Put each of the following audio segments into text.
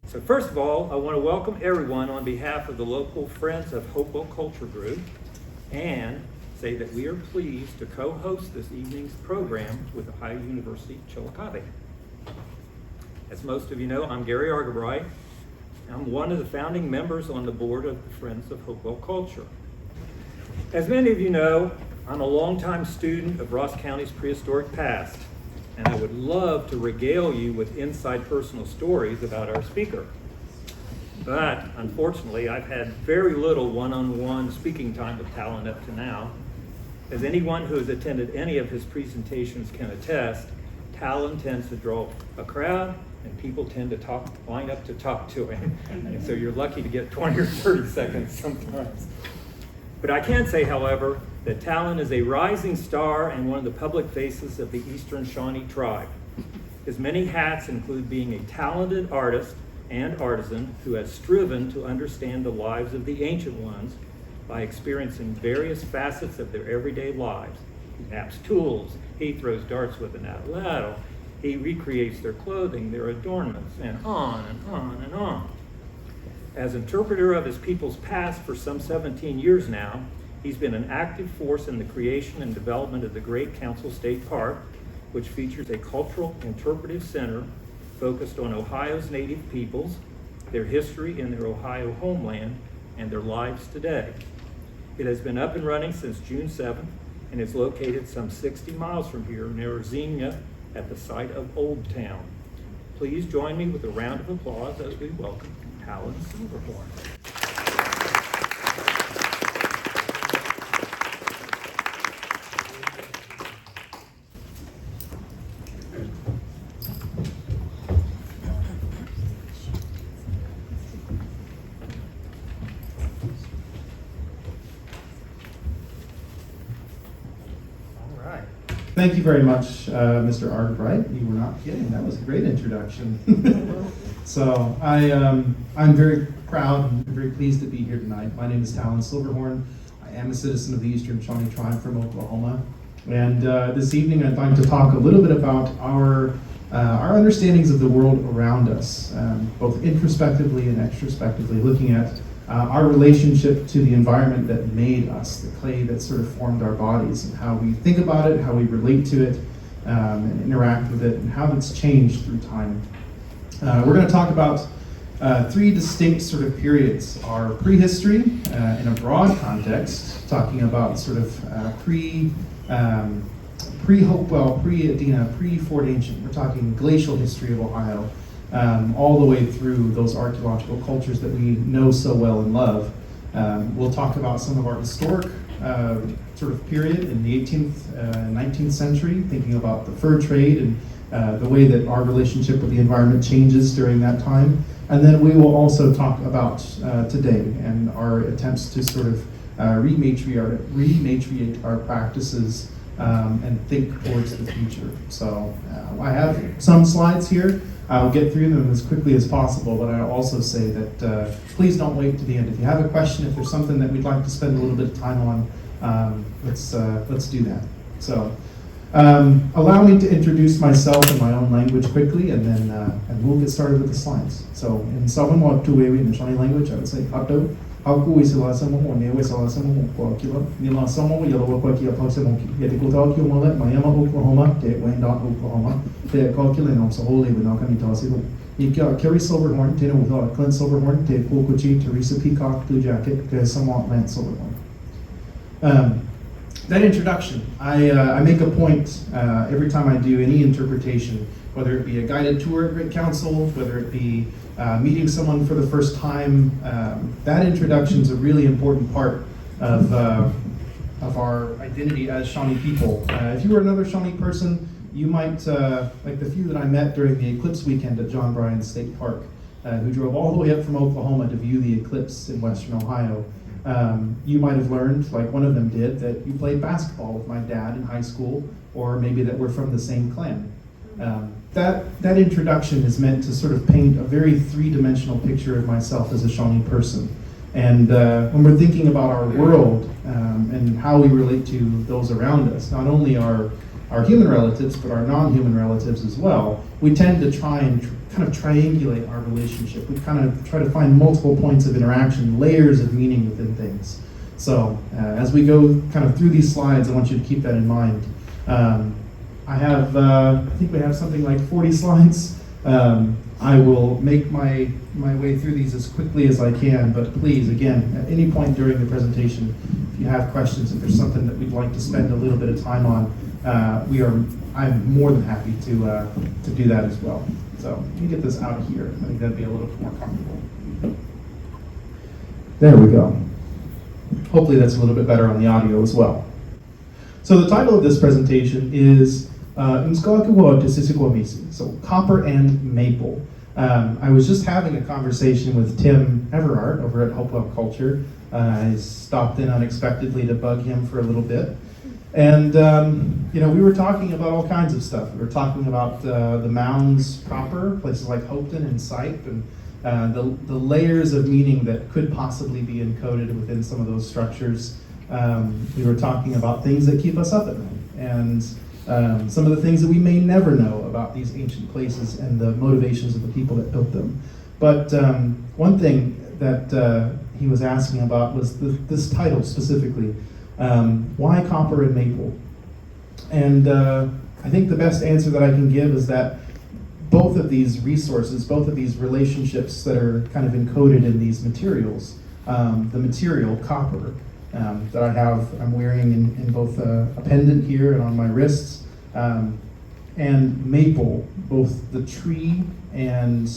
So first of all, I want to welcome everyone on behalf of the local Friends of Hopewell Culture Group and say that we are pleased to co-host this evening's program with Ohio University Chillicothe. As most of you know, I'm Gary Argabright. I'm one of the founding members on the board of the Friends of Hopewell Culture. As many of you know, I'm a longtime student of Ross County's prehistoric past, and I would love to regale you with inside personal stories about our speaker. But unfortunately, I've had very little one-on-one speaking time with Talon up to now. As anyone who has attended any of his presentations can attest, Talon tends to draw a crowd and people tend to line up to talk to him. And so you're lucky to get 20 or 30 seconds sometimes. But I can say, however, that Talon is a rising star and one of the public faces of the Eastern Shawnee tribe. His many hats include being a talented artist and artisan who has striven to understand the lives of the ancient ones by experiencing various facets of their everyday lives. He maps tools, he throws darts with an atlatl, he recreates their clothing, their adornments, and on and on and on. As interpreter of his people's past for some 17 years now, he's been an active force in the creation and development of the Great Council State Park, which features a cultural interpretive center focused on Ohio's native peoples, their history in their Ohio homeland, and their lives today. It has been up and running since June 7th and is located some 60 miles from here near Xenia at the site of Old Town. Please join me with a round of applause as we welcome Talon Silverhorn. Thank you very much, Mr. Argabright. You were not kidding. That was a great introduction. So I'm very proud and very pleased to be here tonight. My name is Talon Silverhorn. I am a citizen of the Eastern Shawnee tribe from Oklahoma. And this evening I'd like to talk a little bit about our understandings of the world around us, both introspectively and extrospectively, looking at our relationship to the environment that made us, the clay that sort of formed our bodies, and how we think about it, how we relate to it, and interact with it, and how it's changed through time. We're going to talk about three distinct sort of periods. Our prehistory in a broad context, talking about sort of pre-Hopewell, pre-Adena, pre-Fort Ancient. We're talking glacial history of Ohio. All the way through those archaeological cultures that we know so well and love. We'll talk about some of our historic sort of period in the 18th and 19th century, thinking about the fur trade and the way that our relationship with the environment changes during that time. And then we will also talk about today and our attempts to sort of rematriate our practices and think towards the future. So I have some slides here. I'll get through them as quickly as possible, but I'll also say that please don't wait to the end. If you have a question, if there's something that we'd like to spend a little bit of time on, let's do that. So allow me to introduce myself in my own language quickly, and then and we'll get started with the slides. So in Southern Tuewi, in the Shawnee language, I would say Hato. Aku isila sama mo ne isila sama mo ko kilo nila sama mo yellow ko ki apau sama ki yeti ko tau ki mo le Miami Oklahoma te Wyandotte Oklahoma te ko kilo no so holy with no kami tasi ho ikya Kerry Silverhorn te no with Clint Silverhorn te Pokuchi Teresa Peacock Blue Jacket te somewhat Lance Silverhorn. That introduction, I make a point every time I do any interpretation, whether it be a guided tour at Great Council, whether it be meeting someone for the first time. That introduction is a really important part of our identity as Shawnee people. If you were another Shawnee person, you might, like the few that I met during the Eclipse weekend at John Bryan State Park, who drove all the way up from Oklahoma to view the eclipse in western Ohio. You might have learned, like one of them did, that you played basketball with my dad in high school, or maybe that we're from the same clan. That introduction is meant to sort of paint a very three-dimensional picture of myself as a Shawnee person. And when we're thinking about our world and how we relate to those around us, not only our human relatives, but our non-human relatives as well, we tend to try and kind of triangulate our relationship. We kind of try to find multiple points of interaction, layers of meaning within things. So as we go kind of through these slides, I want you to keep that in mind. I think we have something like 40 slides. I will make my way through these as quickly as I can, but please, again, at any point during the presentation, if you have questions, if there's something that we'd like to spend a little bit of time on, I'm more than happy to do that as well. So let me get this out of here. I think that'd be a little bit more comfortable. There we go. Hopefully that's a little bit better on the audio as well. So the title of this presentation is so copper and maple. I was just having a conversation with Tim Everard over at Hopewell Culture. I stopped in unexpectedly to bug him for a little bit. And, we were talking about all kinds of stuff. We were talking about the mounds proper, places like Hopeton and Sipe, and the layers of meaning that could possibly be encoded within some of those structures. We were talking about things that keep us up at night, and some of the things that we may never know about these ancient places and the motivations of the people that built them. But one thing that he was asking about was this title specifically. Why copper and maple? And I think the best answer that I can give is that both of these resources, both of these relationships that are kind of encoded in these materials, the material, copper, that I'm wearing in both a pendant here and on my wrists, and maple, both the tree and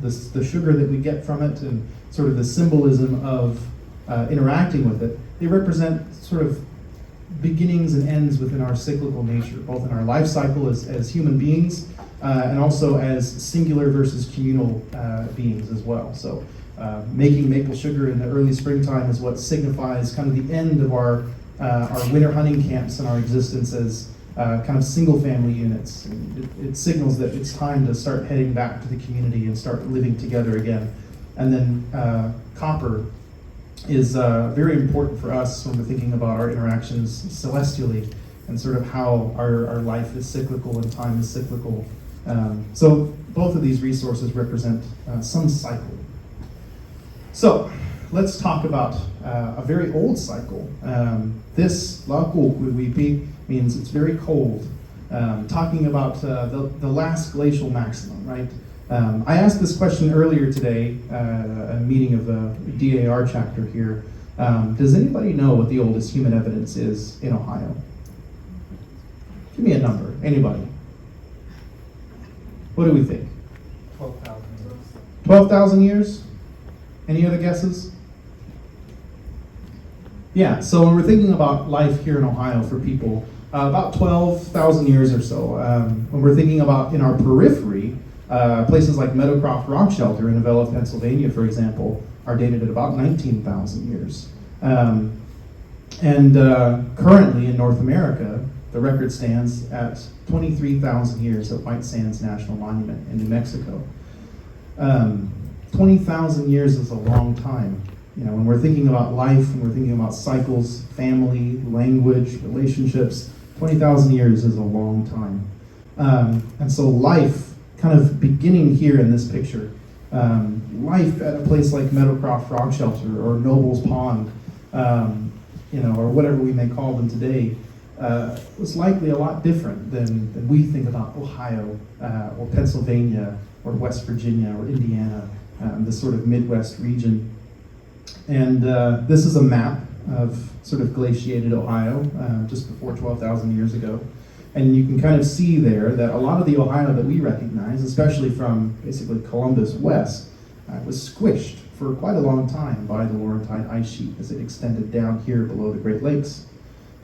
the sugar that we get from it, and sort of the symbolism of interacting with it. They represent sort of beginnings and ends within our cyclical nature, both in our life cycle as human beings, and also as singular versus communal beings as well. So making maple sugar in the early springtime is what signifies kind of the end of our winter hunting camps and our existence as kind of single family units. It signals that it's time to start heading back to the community and start living together again. And then copper is very important for us when we're thinking about our interactions celestially and sort of how our life is cyclical and time is cyclical. So both of these resources represent some cycle. So let's talk about a very old cycle. This Lakuwipi means it's very cold. Talking about the last glacial maximum, right? I asked this question earlier today, a meeting of the DAR chapter here. Does anybody know what the oldest human evidence is in Ohio? Give me a number, anybody. What do we think? 12,000. 12,000 years? Any other guesses? Yeah, so when we're thinking about life here in Ohio for people, about 12,000 years or so. When we're thinking about in our periphery, places like Meadowcroft Rock Shelter in Avella, Pennsylvania, for example, are dated at about 19,000 years. And currently in North America, the record stands at 23,000 years at White Sands National Monument in New Mexico. 20,000 years is a long time. You know, when we're thinking about life, when we're thinking about cycles, family, language, relationships, 20,000 years is a long time. And so life, kind of beginning here in this picture, life at a place like Meadowcroft Rock Shelter or Noble's Pond, or whatever we may call them today, was likely a lot different than we think about Ohio or Pennsylvania or West Virginia or Indiana, this sort of Midwest region. And this is a map of sort of glaciated Ohio just before 12,000 years ago. And you can kind of see there that a lot of the Ohio that we recognize, especially from basically Columbus west, was squished for quite a long time by the Laurentide ice sheet as it extended down here below the Great Lakes.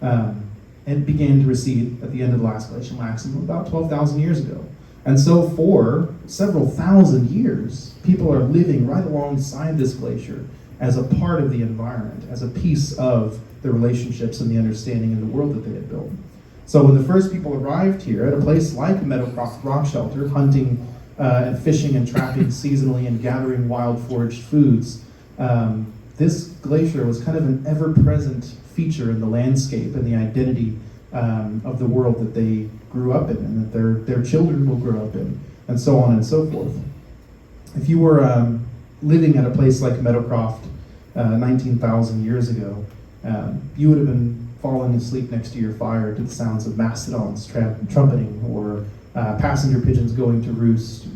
And began to recede at the end of the last glacial maximum about 12,000 years ago. And so for several thousand years, people are living right alongside this glacier as a part of the environment, as a piece of the relationships and the understanding in the world that they had built. So when the first people arrived here at a place like Meadowcroft Rock Shelter, hunting and fishing and trapping seasonally and gathering wild foraged foods, this glacier was kind of an ever-present feature in the landscape and the identity of the world that they grew up in and that their children will grow up in, and so on and so forth. If you were living at a place like Meadowcroft 19,000 years ago, you would have been falling asleep next to your fire to the sounds of mastodons trumpeting, or passenger pigeons going to roost,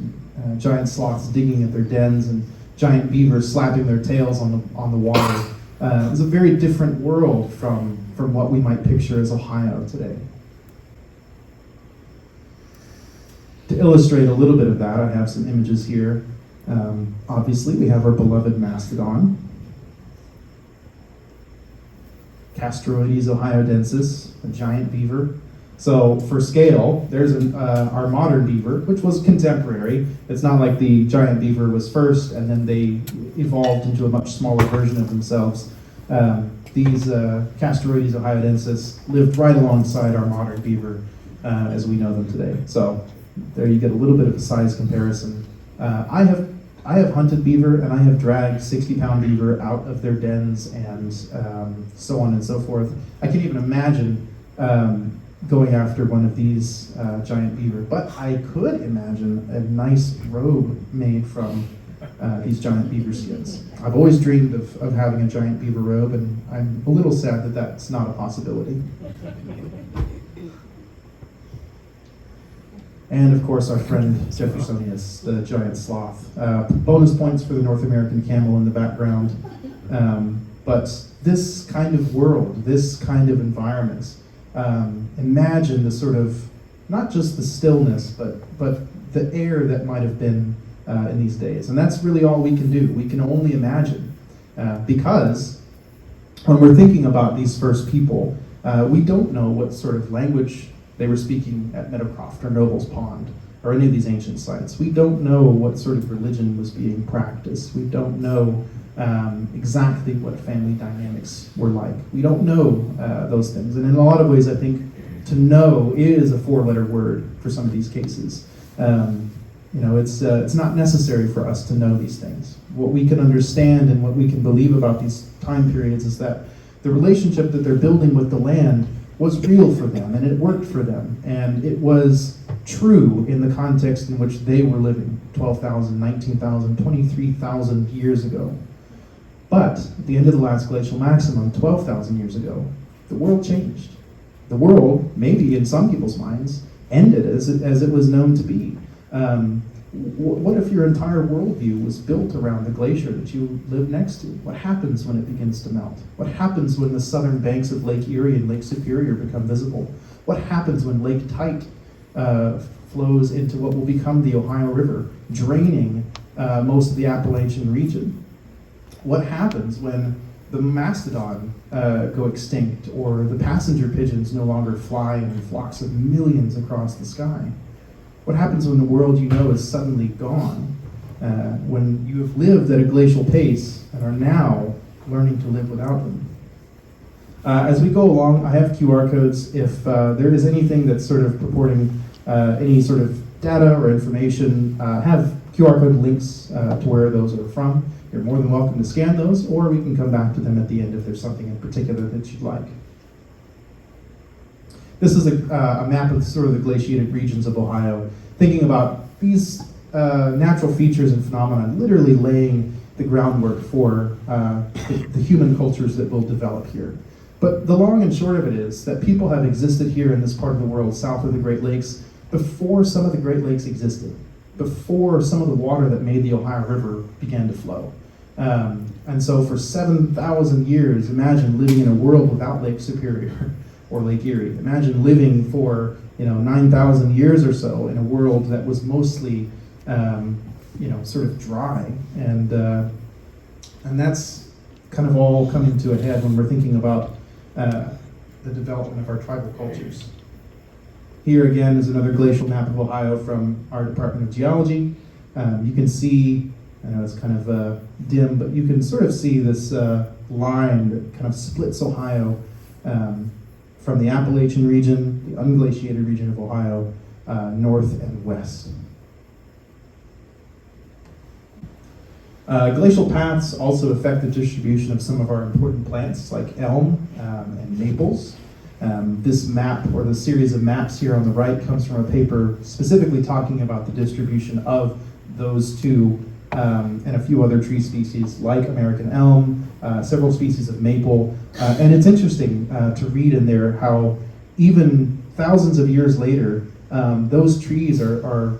giant sloths digging at their dens, and giant beavers slapping their tails on the water. It was a very different world from what we might picture as Ohio today. To illustrate a little bit of that, I have some images here. Obviously, we have our beloved mastodon, Castroides ohiodensis, a giant beaver. So for scale, there's our modern beaver, which was contemporary. It's not like the giant beaver was first and then they evolved into a much smaller version of themselves. These Castroides ohiodensis lived right alongside our modern beaver as we know them today. So there you get a little bit of a size comparison. I have hunted beaver, and I have dragged 60-pound beaver out of their dens and so on and so forth. I can't even imagine going after one of these giant beaver, but I could imagine a nice robe made from these giant beaver skins. I've always dreamed of having a giant beaver robe, and I'm a little sad that that's not a possibility. And of course, our friend Jeffersonius, the giant sloth. Bonus points for the North American camel in the background. But this kind of world, this kind of environment, imagine the sort of, not just the stillness, but the air that might have been in these days. And that's really all we can do. We can only imagine. Because when we're thinking about these first people, we don't know what sort of language they were speaking at Meadowcroft or Noble's Pond or any of these ancient sites. We don't know what sort of religion was being practiced. We don't know exactly what family dynamics were like. We don't know those things. And in a lot of ways, I think to know is a four-letter word for some of these cases. It's not necessary for us to know these things. What we can understand and what we can believe about these time periods is that the relationship that they're building with the land was real for them, and it worked for them, and it was true in the context in which they were living 12,000, 19,000, 23,000 years ago. But at the end of the last glacial maximum, 12,000 years ago, the world changed. The world, maybe in some people's minds, ended as it was known to be. What if your entire worldview was built around the glacier that you live next to? What happens when it begins to melt? What happens when the southern banks of Lake Erie and Lake Superior become visible? What happens when Lake Tite flows into what will become the Ohio River, draining most of the Appalachian region? What happens when the mastodon go extinct, or the passenger pigeons no longer fly in flocks of millions across the sky? What happens when the world you know is suddenly gone? When you have lived at a glacial pace and are now learning to live without them? As we go along, I have QR codes. If there is anything that's sort of purporting any sort of data or information, have QR code links to where those are from. You're more than welcome to scan those, or we can come back to them at the end if there's something in particular that you'd like. This is a map of sort of the glaciated regions of Ohio, thinking about these natural features and phenomena, literally laying the groundwork for the human cultures that will develop here. But the long and short of it is that people have existed here in this part of the world, south of the Great Lakes, before some of the Great Lakes existed, before some of the water that made the Ohio River began to flow. And so for 7,000 years, imagine living in a world without Lake Superior or Lake Erie. Imagine living for 9,000 years or so in a world that was mostly sort of dry, and that's kind of all coming to a head when we're thinking about the development of our tribal cultures. Here again is another glacial map of Ohio from our Department of Geology. You can see, I know it's kind of dim, but you can sort of see this line that kind of splits Ohio from the Appalachian region, the unglaciated region of Ohio, north and west. Glacial paths also affect the distribution of some of our important plants like elm and maples. This map, or the series of maps here on the right, comes from a paper specifically talking about the distribution of those two and a few other tree species like American elm, several species of maple. And it's interesting to read in there how even thousands of years later, those trees are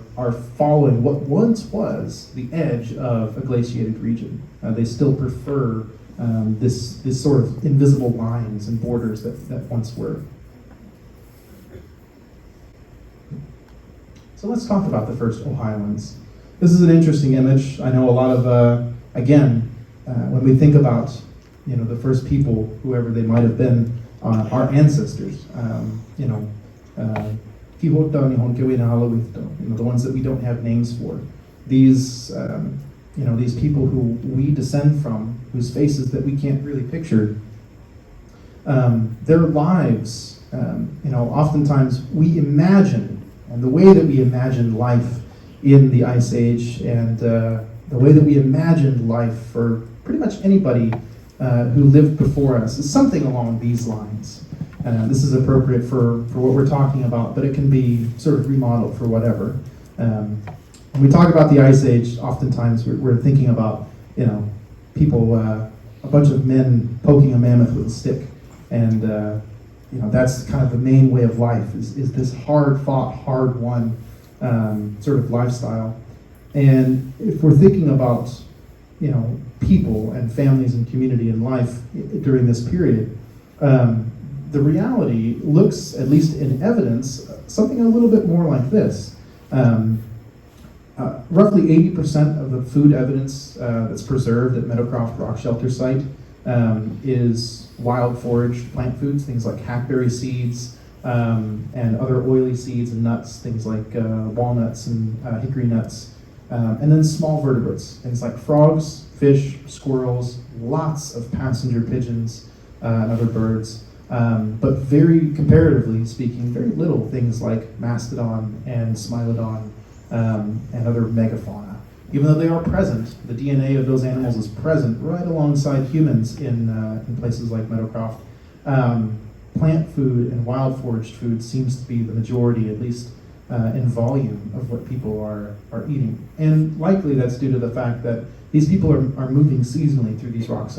following what once was the edge of a glaciated region. They still prefer this sort of invisible lines and borders that once were. So let's talk about the first Ohioans. This is an interesting image. I know a lot of, when we think about the first people, whoever they might have been, our ancestors, the ones that we don't have names for. These people who we descend from, whose faces that we can't really picture, their lives, oftentimes we imagine, and the way that we imagine life in the Ice Age, and the way that we imagined life for pretty much anybody who lived before us is something along these lines. This is appropriate for what we're talking about, but it can be sort of remodeled for whatever. When we talk about the Ice Age, oftentimes we're thinking about, people, a bunch of men poking a mammoth with a stick. And, that's kind of the main way of life, is this hard-fought, hard-won sort of lifestyle. And if we're thinking about, people and families and community and life during this period, the reality looks, at least in evidence, something a little bit more like this. Roughly 80% of the food evidence that's preserved at Meadowcroft Rock Shelter Site is wild foraged plant foods, things like hackberry seeds and other oily seeds and nuts, things like walnuts and hickory nuts, and then small vertebrates, things like frogs, fish, squirrels, lots of passenger pigeons and other birds. But very comparatively speaking, very little things like mastodon and smilodon and other megafauna. Even though they are present, the DNA of those animals is present right alongside humans in places like Meadowcroft. Plant food and wild foraged food seems to be the majority, at least in volume, of what people are eating. And likely that's due to the fact that these people are moving seasonally through these rock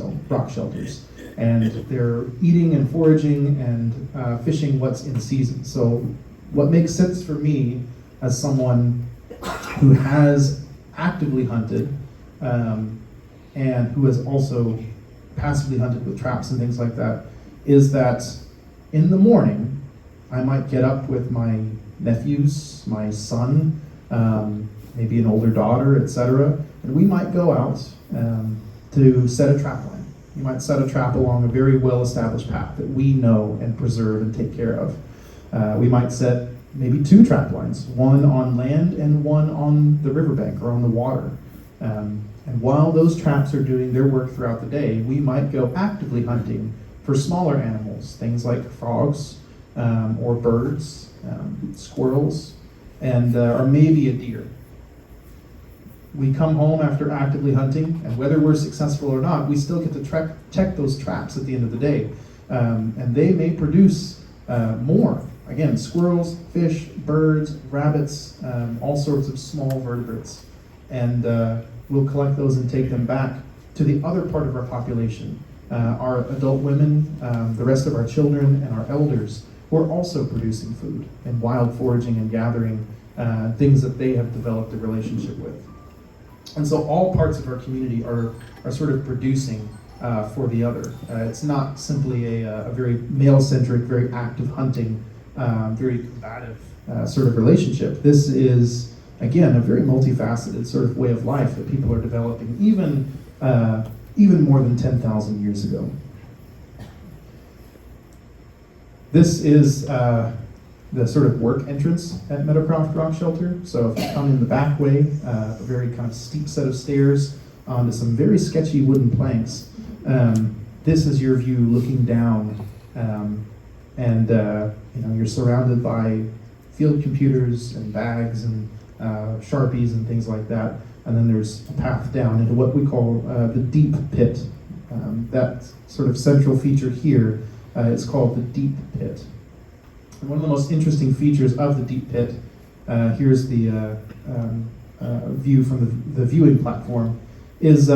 shelters. And they're eating and foraging and fishing what's in season. So what makes sense for me as someone who has actively hunted and who has also passively hunted with traps and things like that is that in the morning I might get up with my nephews, my son, maybe an older daughter, etc., and we might go out to set a trap line. You might set a trap along a very well-established path that we know and preserve and take care of. We might set maybe two trap lines, one on land and one on the riverbank or on the water. And while those traps are doing their work throughout the day, we might go actively hunting for smaller animals, things like frogs or birds, squirrels, and or maybe a deer. We come home after actively hunting, and whether we're successful or not, we still get to check those traps at the end of the day. And they may produce more. Again, squirrels, fish, birds, rabbits, all sorts of small vertebrates. And we'll collect those and take them back to the other part of our population, our adult women, the rest of our children, and our elders, who are also producing food and wild foraging and gathering things that they have developed a relationship with. And so all parts of our community are sort of producing for the other. It's not simply a very male-centric, very active hunting, very combative sort of relationship. This is, again, a very multifaceted sort of way of life that people are developing, even more than 10,000 years ago. This is the sort of work entrance at Meadowcroft Rock Shelter. So if you come in the back way, a very kind of steep set of stairs onto some very sketchy wooden planks. This is your view looking down, and you're surrounded by field computers and bags and Sharpies and things like that. And then there's a path down into what we call the deep pit. That sort of central feature here is called the deep pit. And one of the most interesting features of the deep pit, here's the view from the viewing platform, is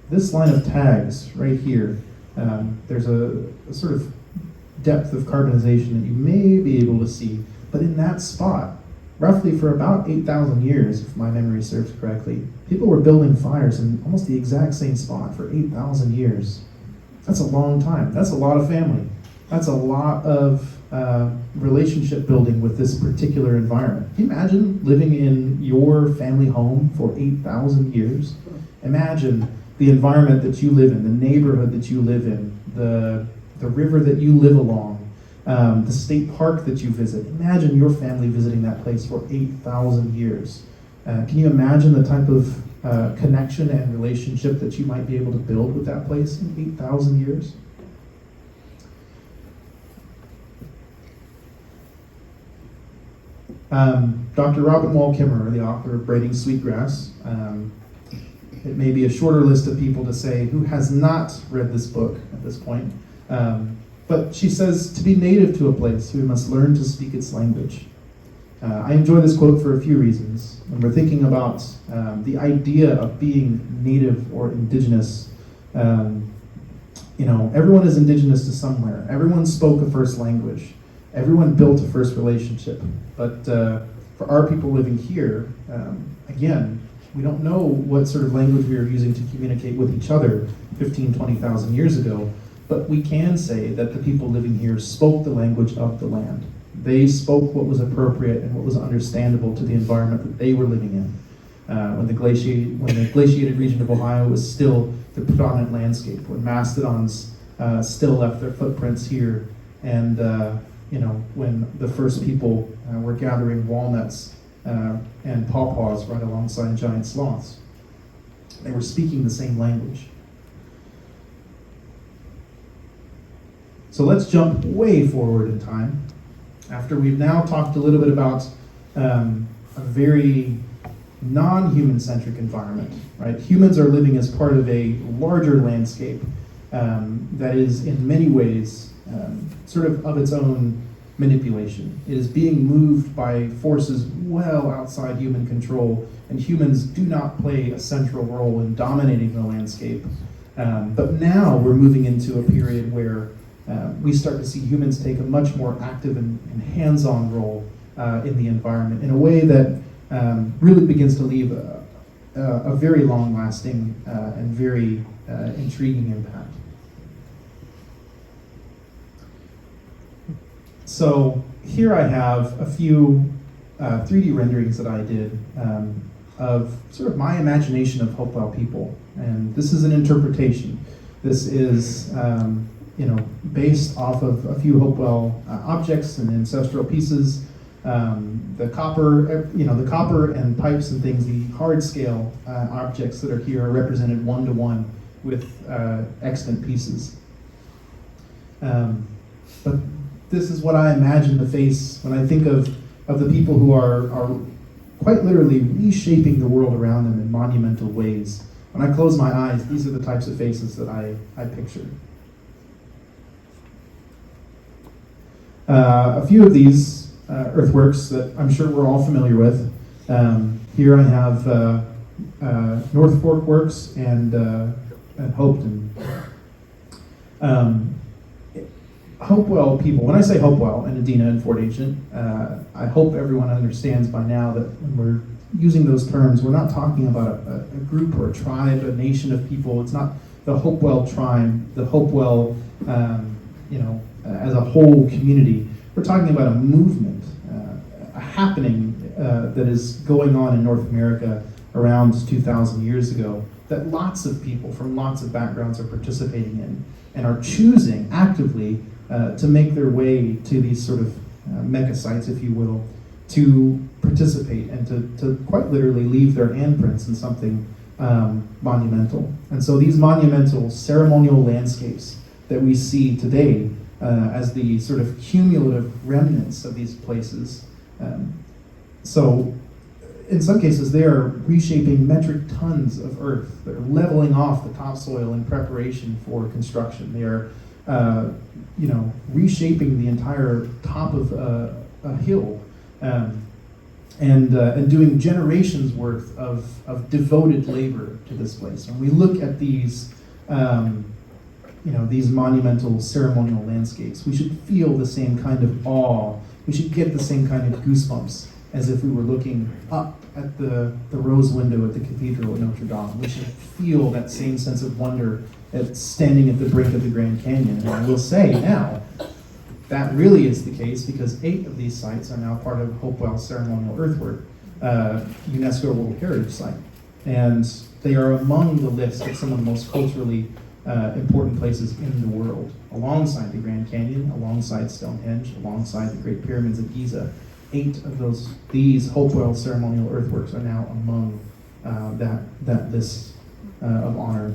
this line of tags right here. There's a sort of depth of carbonization that you may be able to see, but in that spot, roughly for about 8,000 years, if my memory serves correctly, people were building fires in almost the exact same spot for 8,000 years. That's a long time. That's a lot of family. That's a lot of relationship building with this particular environment. Can you imagine living in your family home for 8,000 years? Imagine the environment that you live in, the neighborhood that you live in, the river that you live along, the state park that you visit. Imagine your family visiting that place for 8,000 years. Can you imagine the type of connection and relationship that you might be able to build with that place in 8,000 years? Dr. Robin Wall Kimmerer, the author of Braiding Sweetgrass, it may be a shorter list of people to say who has not read this book at this point, but she says, to be native to a place, we must learn to speak its language. I enjoy this quote for a few reasons. When we're thinking about the idea of being native or indigenous, everyone is indigenous to somewhere. Everyone spoke a first language. Everyone built a first relationship. But for our people living here, again, we don't know what sort of language we were using to communicate with each other 15, 20,000 years ago, but we can say that the people living here spoke the language of the land. They spoke what was appropriate and what was understandable to the environment that they were living in. When the glaciated region of Ohio was still the predominant landscape, when mastodons still left their footprints here, and when the first people were gathering walnuts and pawpaws right alongside giant sloths. They were speaking the same language. So let's jump way forward in time. After we've now talked a little bit about a very non-human-centric environment, right? Humans are living as part of a larger landscape that is in many ways sort of its own manipulation. It is being moved by forces well outside human control, and humans do not play a central role in dominating the landscape. But now we're moving into a period where we start to see humans take a much more active and hands-on role in the environment in a way that really begins to leave a very long-lasting and very intriguing impact. So here I have a few 3D renderings that I did of sort of my imagination of Hopewell people. And this is an interpretation. This is based off of a few Hopewell objects and ancestral pieces. The copper and pipes and things, the hard scale objects that are here are represented one-to-one with extant pieces. But this is what I imagine the face when I think of the people who are quite literally reshaping the world around them in monumental ways. When I close my eyes, these are the types of faces that I picture. A few of these earthworks that I'm sure we're all familiar with. Here I have North Fork Works and Hopeton. Hopewell people, when I say Hopewell and Adina and Fort Ancient, I hope everyone understands by now that when we're using those terms, we're not talking about a group or a tribe, a nation of people. It's not the Hopewell tribe, the Hopewell, as a whole community. We're talking about a movement, a happening that is going on in North America around 2,000 years ago that lots of people from lots of backgrounds are participating in and are choosing actively to make their way to these sort of mega sites, if you will, to participate and to quite literally leave their handprints in something monumental. And so these monumental ceremonial landscapes that we see today as the sort of cumulative remnants of these places. So in some cases, they are reshaping metric tons of earth. They're leveling off the topsoil in preparation for construction. They are, reshaping the entire top of a hill, and doing generations worth of devoted labor to this place. And we look at these, these monumental ceremonial landscapes. We should feel the same kind of awe. We should get the same kind of goosebumps as if we were looking up at the rose window at the Cathedral at Notre Dame. We should feel that same sense of wonder at standing at the brink of the Grand Canyon. And I will say now, that really is the case because 8 of these sites are now part of Hopewell ceremonial earthwork, UNESCO World Heritage Site. And they are among the list of some of the most culturally important places in the world, alongside the Grand Canyon, alongside Stonehenge, alongside the Great Pyramids of Giza. 8 of these Hopewell ceremonial earthworks are now among that list of honor.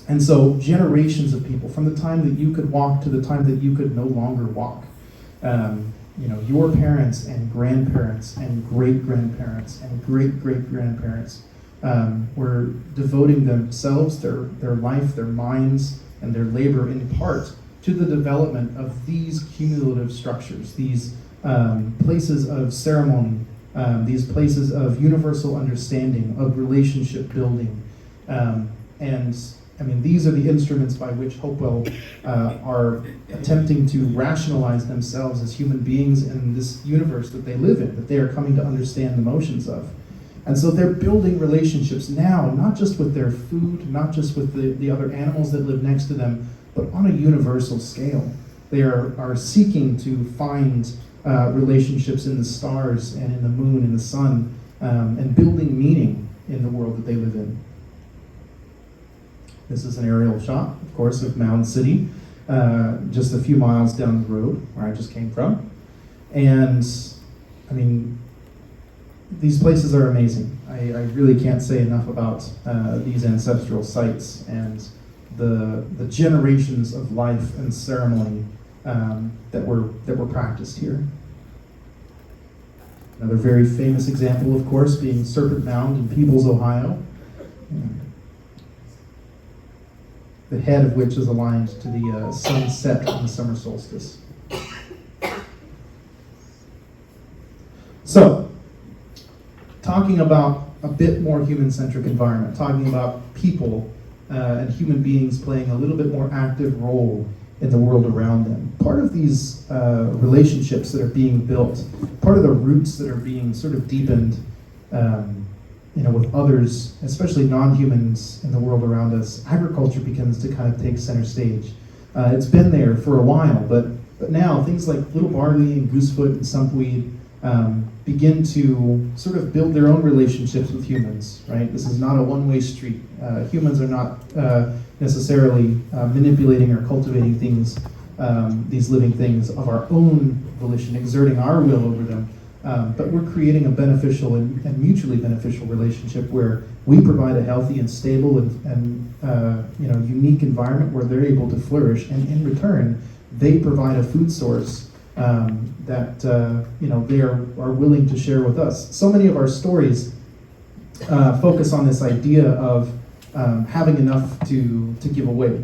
And so generations of people, from the time that you could walk to the time that you could no longer walk, your parents and grandparents and great-grandparents and great-great-grandparents were devoting themselves, their life, their minds, and their labor in part to the development of these cumulative structures, these places of ceremony, these places of universal understanding, of relationship building. These are the instruments by which Hopewell are attempting to rationalize themselves as human beings in this universe that they live in, that they are coming to understand the motions of. And so they're building relationships now, not just with their food, not just with the other animals that live next to them, but on a universal scale. They are seeking to find relationships in the stars and in the moon and the sun, and building meaning in the world that they live in. This is an aerial shot, of course, of Mound City, just a few miles down the road where I just came from. And, these places are amazing. I really can't say enough about these ancestral sites and the generations of life and ceremony that were practiced here. Another very famous example, of course, being Serpent Mound in Peebles, Ohio. The head of which is aligned to the sunset on the summer solstice. So, talking about a bit more human-centric environment, talking about people and human beings playing a little bit more active role in the world around them. Part of these relationships that are being built, part of the roots that are being sort of deepened with others, especially non-humans in the world around us, agriculture begins to kind of take center stage. It's been there for a while, but now things like little barley and goosefoot and sumpweed begin to sort of build their own relationships with humans, right? This is not a one-way street. Humans are not necessarily manipulating or cultivating things, these living things of our own volition, exerting our will over them. But we're creating a beneficial and mutually beneficial relationship where we provide a healthy and stable and unique environment where they're able to flourish, and in return, they provide a food source that they are willing to share with us. So many of our stories focus on this idea of having enough to give away.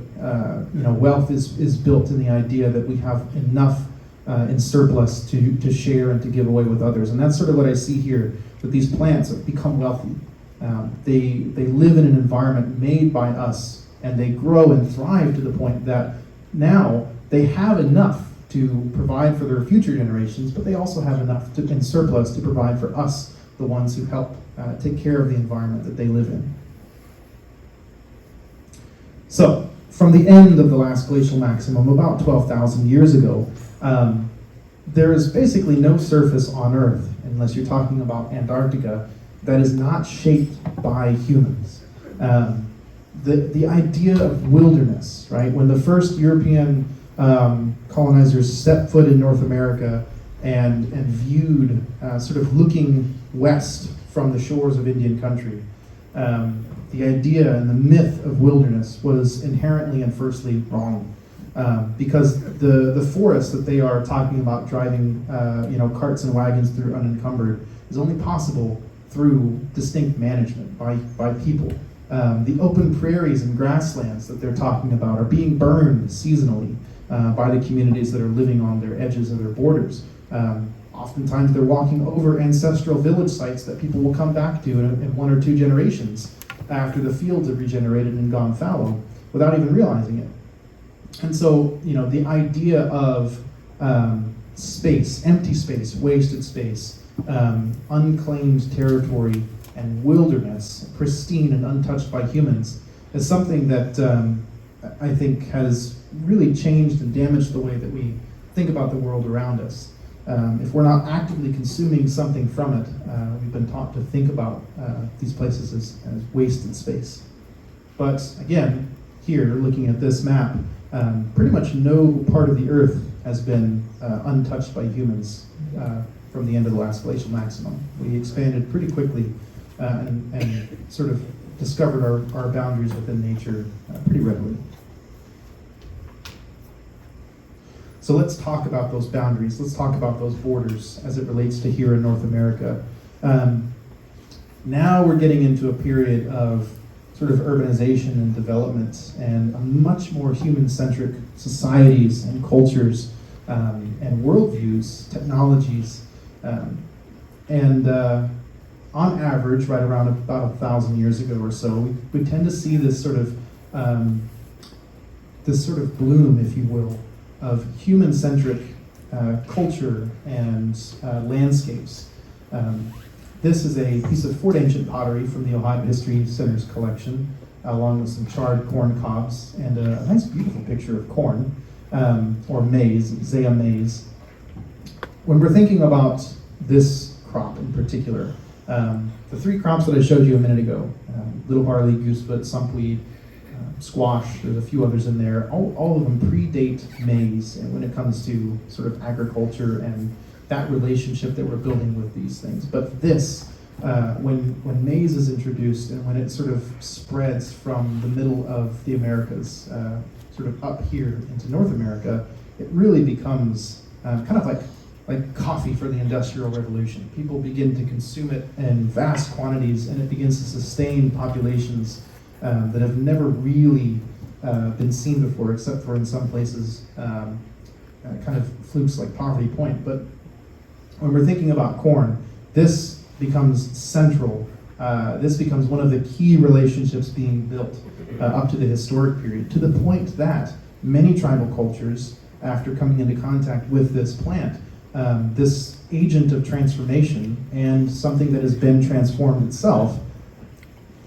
Wealth is built in the idea that we have enough in surplus to share and to give away with others. And that's sort of what I see here, that these plants have become wealthy. They live in an environment made by us, and they grow and thrive to the point that now they have enough to provide for their future generations, but they also have enough in surplus to provide for us, the ones who help take care of the environment that they live in. So, from the end of the last glacial maximum, about 12,000 years ago, there is basically no surface on Earth, unless you're talking about Antarctica, that is not shaped by humans. The idea of wilderness, right? When the first European colonizers set foot in North America, and viewed sort of looking west from the shores of Indian country. The idea and the myth of wilderness was inherently and firstly wrong, because the forest that they are talking about driving carts and wagons through unencumbered is only possible through distinct management by people. The open prairies and grasslands that they're talking about are being burned seasonally by the communities that are living on their edges of their borders. Oftentimes they're walking over ancestral village sites that people will come back to in 1 or 2 generations after the fields have regenerated and gone fallow without even realizing it. And so, the idea of space, empty space, wasted space, unclaimed territory, and wilderness, pristine and untouched by humans, is something that I think has really changed and damaged the way that we think about the world around us. If we're not actively consuming something from it, we've been taught to think about these places as wasted space. But again, here, looking at this map, pretty much no part of the Earth has been untouched by humans from the end of the last glacial maximum. We expanded pretty quickly and sort of discovered our boundaries within nature pretty readily. So let's talk about those boundaries. Let's talk about those borders as it relates to here in North America. Now we're getting into a period of sort of urbanization and development and a much more human-centric societies and cultures and worldviews, technologies. On average, right around about 1,000 years ago or so, we tend to see this sort of bloom, if you will, of human-centric culture and landscapes. This is a piece of Fort Ancient pottery from the Ohio History Center's collection, along with some charred corn cobs and a nice, beautiful picture of corn, or maize, Zea maize. When we're thinking about this crop in particular, the 3 crops that I showed you a minute ago, little barley, goosefoot, sumpweed, squash, there's a few others in there, all of them predate maize and when it comes to sort of agriculture and that relationship that we're building with these things. But this, when maize is introduced and when it sort of spreads from the middle of the Americas, sort of up here into North America, it really becomes kind of like coffee for the Industrial Revolution. People begin to consume it in vast quantities and it begins to sustain populations that have never really been seen before, except for in some places kind of flukes like Poverty Point. But when we're thinking about corn, this becomes central. This becomes one of the key relationships being built up to the historic period, to the point that many tribal cultures, after coming into contact with this plant, this agent of transformation and something that has been transformed itself,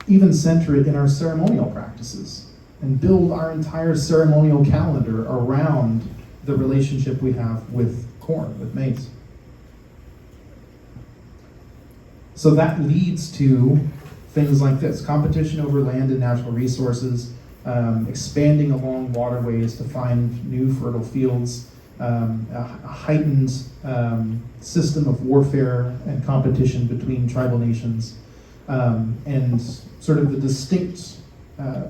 even center it in our ceremonial practices and build our entire ceremonial calendar around the relationship we have with corn, with maize. So that leads to things like this: competition over land and natural resources, expanding along waterways to find new fertile fields, a heightened system of warfare and competition between tribal nations, and sort of the distinct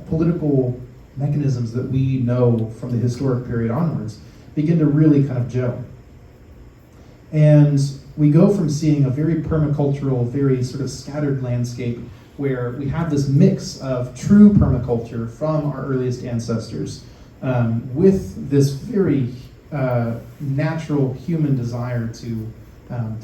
political mechanisms that we know from the historic period onwards begin to really kind of gel. And we go from seeing a very permacultural, very sort of scattered landscape where we have this mix of true permaculture from our earliest ancestors with this very natural human desire to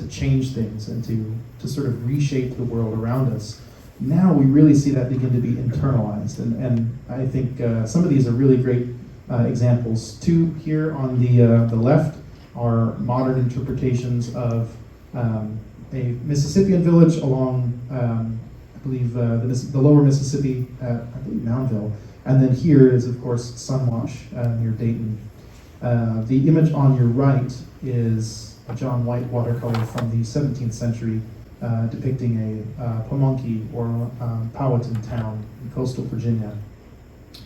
change things and to sort of reshape the world around us. Now we really see that begin to be internalized, and I think some of these are really great examples. 2 here on the left are modern interpretations of a Mississippian village along, I believe, the lower Mississippi at, I believe, Moundville. And then here is, of course, Sunwash near Dayton. The image on your right is a John White watercolor from the 17th century depicting a Pamunkey or Powhatan town in coastal Virginia.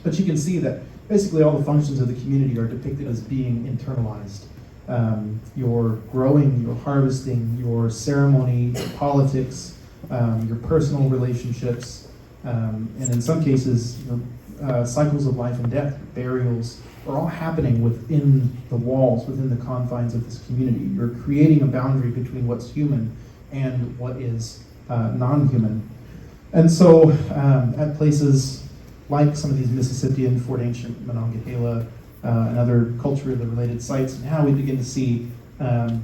But you can see that basically all the functions of the community are depicted as being internalized. your growing, your harvesting, your ceremony, politics, your personal relationships, and in some cases, cycles of life and death, burials, are all happening within the walls, within the confines of this community. You're creating a boundary between what's human and what is non-human. And so at places like some of these Mississippian, Fort Ancient, Monongahela, and other culturally related sites, now we begin to see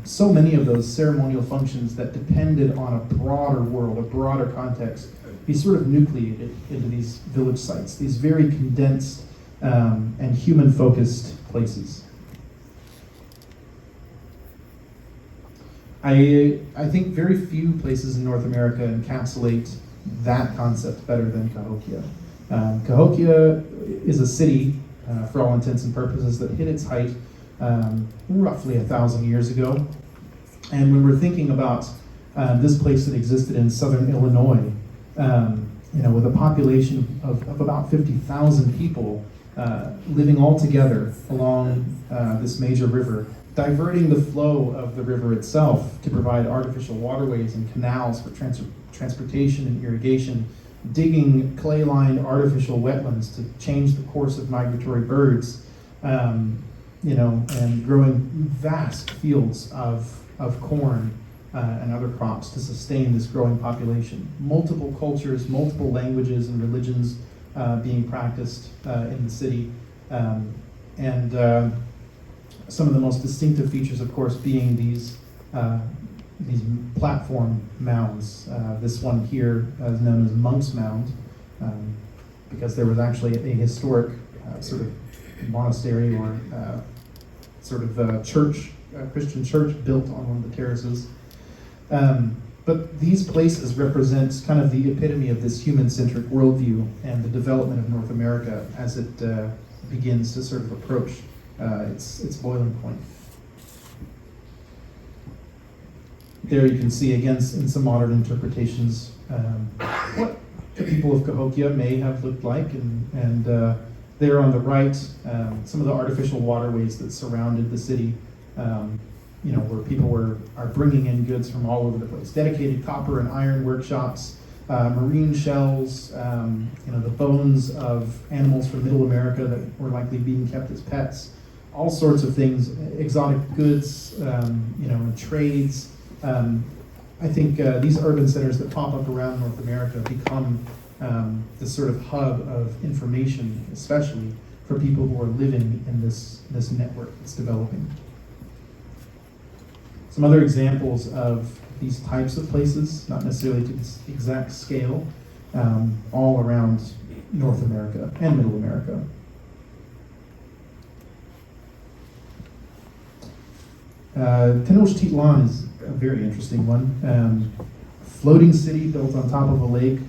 so many of those ceremonial functions that depended on a broader world, a broader context, be sort of nucleated into these village sites, these very condensed and human-focused places. I think very few places in North America encapsulate that concept better than Cahokia. Cahokia is a city, for all intents and purposes, that hit its height roughly 1,000 years ago. And when we're thinking about this place that existed in southern Illinois, with a population of about 50,000 people living all together along this major river, diverting the flow of the river itself to provide artificial waterways and canals for transportation and irrigation, digging clay-lined artificial wetlands to change the course of migratory birds, and growing vast fields of corn and other crops to sustain this growing population. Multiple cultures, multiple languages and religions being practiced in the city, and some of the most distinctive features, of course, being these platform mounds. This one here is known as Monk's Mound, because there was actually a historic sort of monastery or sort of church, Christian church built on one of the terraces. But these places represent kind of the epitome of this human-centric worldview and the development of North America as it begins to sort of approach its boiling point. There you can see, again, in some modern interpretations, what the people of Cahokia may have looked like, and there on the right, some of the artificial waterways that surrounded the city, where people are bringing in goods from all over the place. Dedicated copper and iron workshops, marine shells, the bones of animals from Middle America that were likely being kept as pets, all sorts of things, exotic goods, and trades. I think these urban centers that pop up around North America become this sort of hub of information, especially for people who are living in this network that's developing. Some other examples of these types of places, not necessarily to this exact scale, all around North America and Middle America. Tenochtitlan is a very interesting one. Floating city built on top of a lake,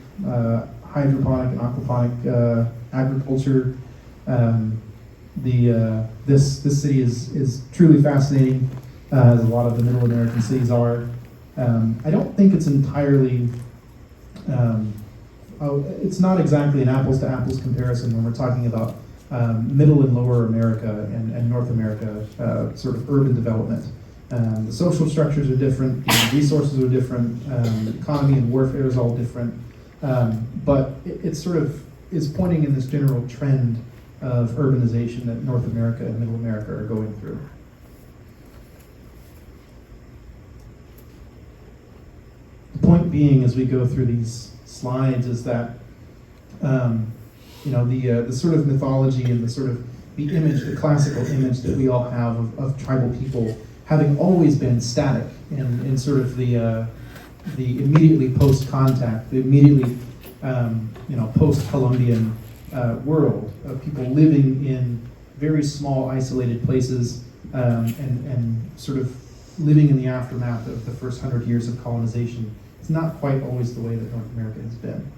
hydroponic and aquaponic agriculture. This city is truly fascinating, as a lot of the Middle American cities are. I don't think it's entirely, it's not exactly an apples to apples comparison when we're talking about Middle and Lower America and North America sort of urban development. The social structures are different, the resources are different, the economy and warfare is all different, but it sort of is pointing in this general trend of urbanization that North America and Middle America are going through. The point being, as we go through these slides, is that the sort of mythology and the sort of the image, the classical image that we all have of tribal people having always been static in sort of the immediately post-contact, the immediately post-Columbian world of people living in very small, isolated places and sort of living in the aftermath of the first 100 years of colonization. It's not quite always the way that North America has been.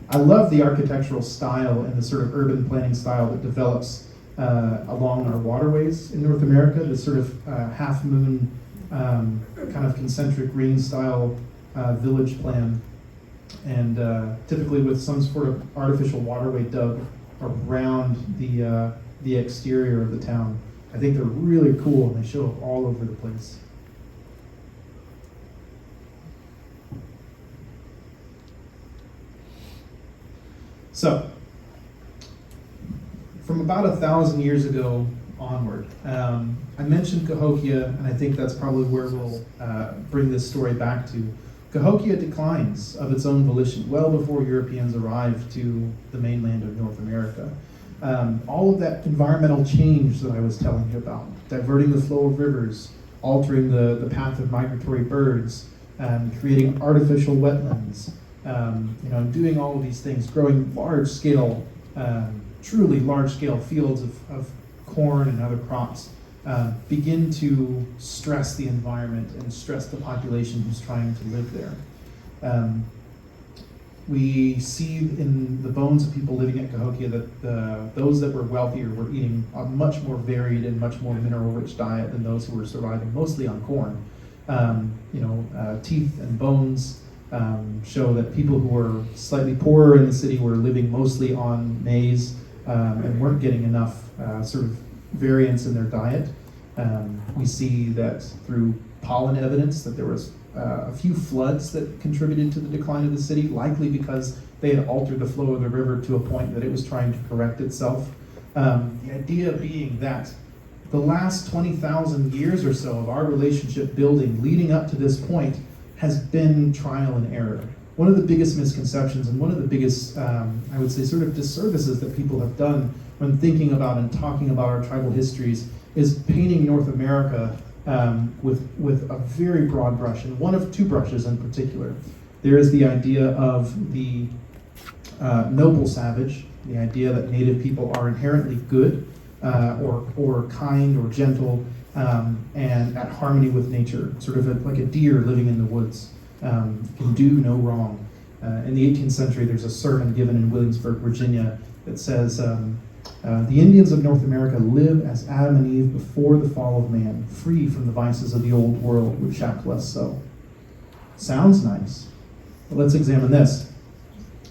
I love the architectural style and the sort of urban planning style that develops along our waterways in North America, the sort of half-moon kind of concentric ring style village plan, and typically with some sort of artificial waterway dug around the exterior of the town. I think they're really cool, and they show up all over the place. So, from about 1,000 years ago onward, I mentioned Cahokia, and I think that's probably where we'll bring this story back to. Cahokia declines of its own volition well before Europeans arrived to the mainland of North America. All of that environmental change that I was telling you about, diverting the flow of rivers, altering the path of migratory birds, creating artificial wetlands, doing all of these things, growing large-scale, truly large-scale fields of corn and other crops, begin to stress the environment and stress the population who's trying to live there. We see in the bones of people living at Cahokia that those that were wealthier were eating a much more varied and much more mineral-rich diet than those who were surviving mostly on corn. Teeth and bones show that people who were slightly poorer in the city were living mostly on maize and weren't getting enough sort of variance in their diet. We see that through pollen evidence that there was a few floods that contributed to the decline of the city, likely because they had altered the flow of the river to a point that it was trying to correct itself. The idea being that the last 20,000 years or so of our relationship building leading up to this point has been trial and error. One of the biggest misconceptions and one of the biggest, I would say, sort of disservices that people have done when thinking about and talking about our tribal histories is painting North America with a very broad brush, and one of two brushes in particular. There is the idea of the noble savage, the idea that Native people are inherently good or kind or gentle and at harmony with nature, sort of like a deer living in the woods, can do no wrong. In the 18th century, there's a sermon given in Williamsburg, Virginia, that says, the Indians of North America live as Adam and Eve before the fall of man, free from the vices of the old world, which shackle us so. Sounds nice, but let's examine this.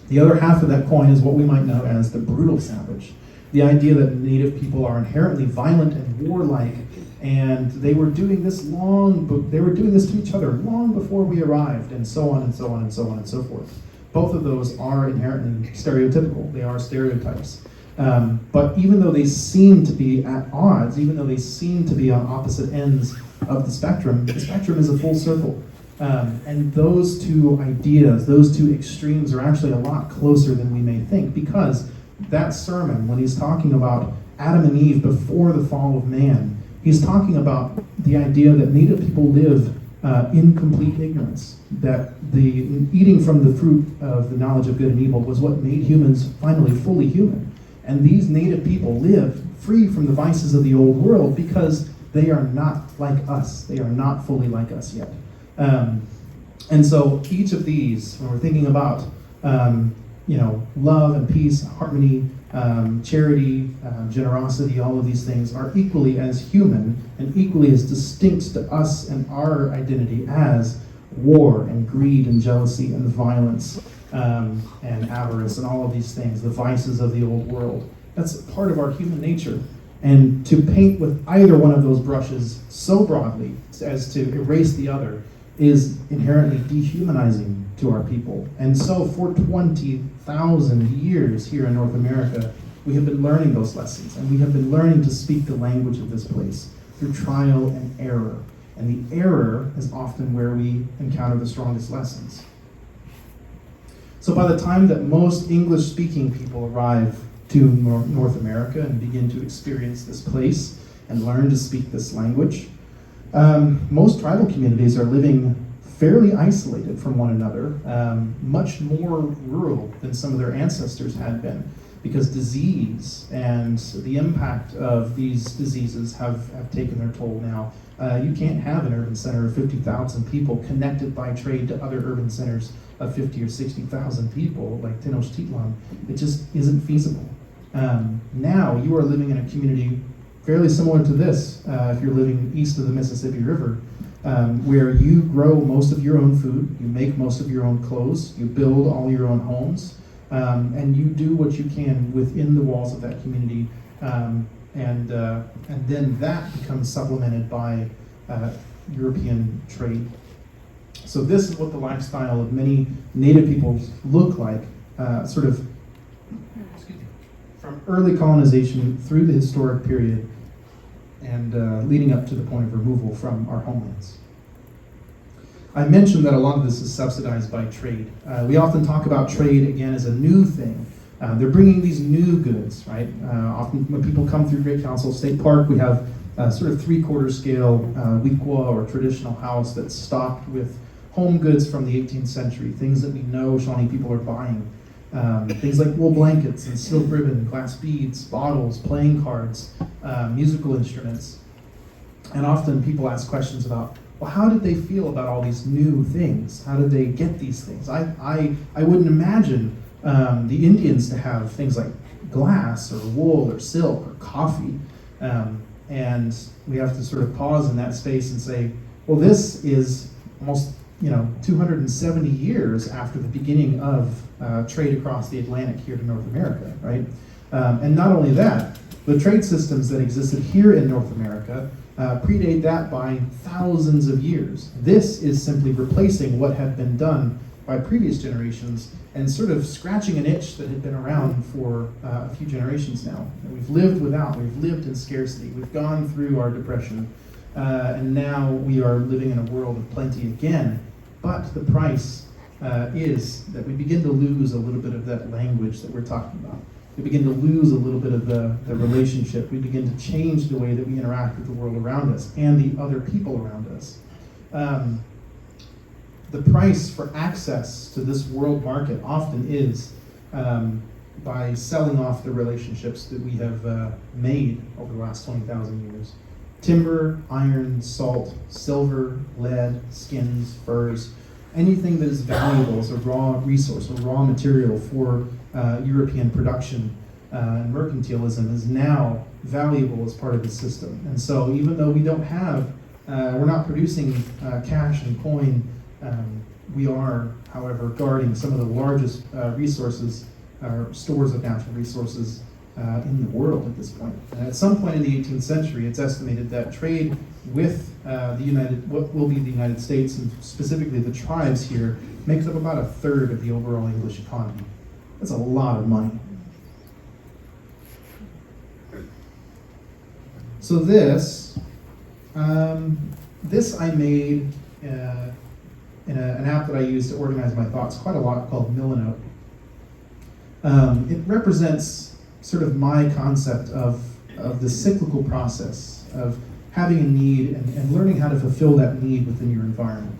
The other half of that coin is what we might know as the brutal savage. The idea that Native people are inherently violent and warlike, and they were doing this to each other long before we arrived, and so on and so on and so on and so forth. Both of those are inherently stereotypical. They are stereotypes. But even though they seem to be at odds, even though they seem to be on opposite ends of the spectrum is a full circle. And those two ideas, those two extremes are actually a lot closer than we may think, because that sermon, when he's talking about Adam and Eve before the fall of man, he's talking about the idea that Native people live in complete ignorance, that the eating from the fruit of the knowledge of good and evil was what made humans finally fully human. And these Native people live free from the vices of the old world because they are not like us. They are not fully like us yet. And so each of these, when we're thinking about love and peace, harmony, charity, generosity, all of these things are equally as human and equally as distinct to us and our identity as war and greed and jealousy and violence and avarice and all of these things, the vices of the old world. That's part of our human nature. And to paint with either one of those brushes so broadly as to erase the other is inherently dehumanizing to our people. And so for 20,000 years here in North America, we have been learning those lessons, and we have been learning to speak the language of this place through trial and error. And the error is often where we encounter the strongest lessons. So by the time that most English-speaking people arrive to North America and begin to experience this place and learn to speak this language, most tribal communities are living fairly isolated from one another, much more rural than some of their ancestors had been, because disease and the impact of these diseases have taken their toll now. You can't have an urban center of 50,000 people connected by trade to other urban centers of 50 or 60,000 people like Tenochtitlan. It just isn't feasible. Now you are living in a community fairly similar to this, if you're living east of the Mississippi River, where you grow most of your own food, you make most of your own clothes, you build all your own homes, and you do what you can within the walls of that community and then that becomes supplemented by European trade. So this is what the lifestyle of many native peoples look like, sort of from early colonization through the historic period and leading up to the point of removal from our homelands. I mentioned that a lot of this is subsidized by trade. We often talk about trade, again, as a new thing. They're bringing these new goods, right? Often when people come through Great Council State Park, we have sort of 3/4 scale Wiqua or traditional house that's stocked with home goods from the 18th century, things that we know Shawnee people are buying. Things like wool blankets and silk ribbon, glass beads, bottles, playing cards, musical instruments. And often people ask questions about, well, how did they feel about all these new things? How did they get these things? I wouldn't imagine the Indians to have things like glass or wool or silk or coffee. And we have to sort of pause in that space and say, well, this is almost 270 years after the beginning of trade across the Atlantic here to North America, right? And not only that, the trade systems that existed here in North America predate that by thousands of years. This is simply replacing what had been done by previous generations and sort of scratching an itch that had been around for a few generations now. And we've lived in scarcity, we've gone through our depression, and now we are living in a world of plenty again. But the price is that we begin to lose a little bit of that language that we're talking about. We begin to lose a little bit of the relationship. We begin to change the way that we interact with the world around us and the other people around us. The price for access to this world market often is by selling off the relationships that we have made over the last 20,000 years. Timber, iron, salt, silver, lead, skins, furs, anything that is valuable as a raw resource, a raw material for European production and mercantilism is now valuable as part of the system. And so even though we don't have, we're not producing cash and coin, we are, however, guarding some of the largest resources, stores of natural resources in the world at this point. And at some point in the 18th century, it's estimated that trade with what will be the United States, and specifically the tribes here, makes up about 1/3 of the overall English economy. That's a lot of money. So this I made in an app that I use to organize my thoughts quite a lot called Millinote. It represents sort of my concept of the cyclical process of having a need and learning how to fulfill that need within your environment.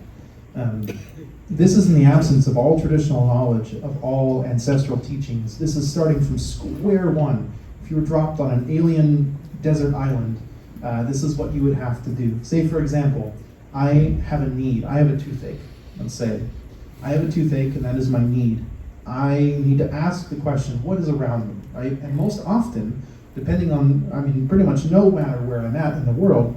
This is in the absence of all traditional knowledge, of all ancestral teachings. This is starting from square one. If you were dropped on an alien desert island, this is what you would have to do. Say, for example, I have a need. I have a toothache, let's say. I have a toothache, and that is my need. I need to ask the question, what is around me, right? And most often, depending on, pretty much no matter where I'm at in the world,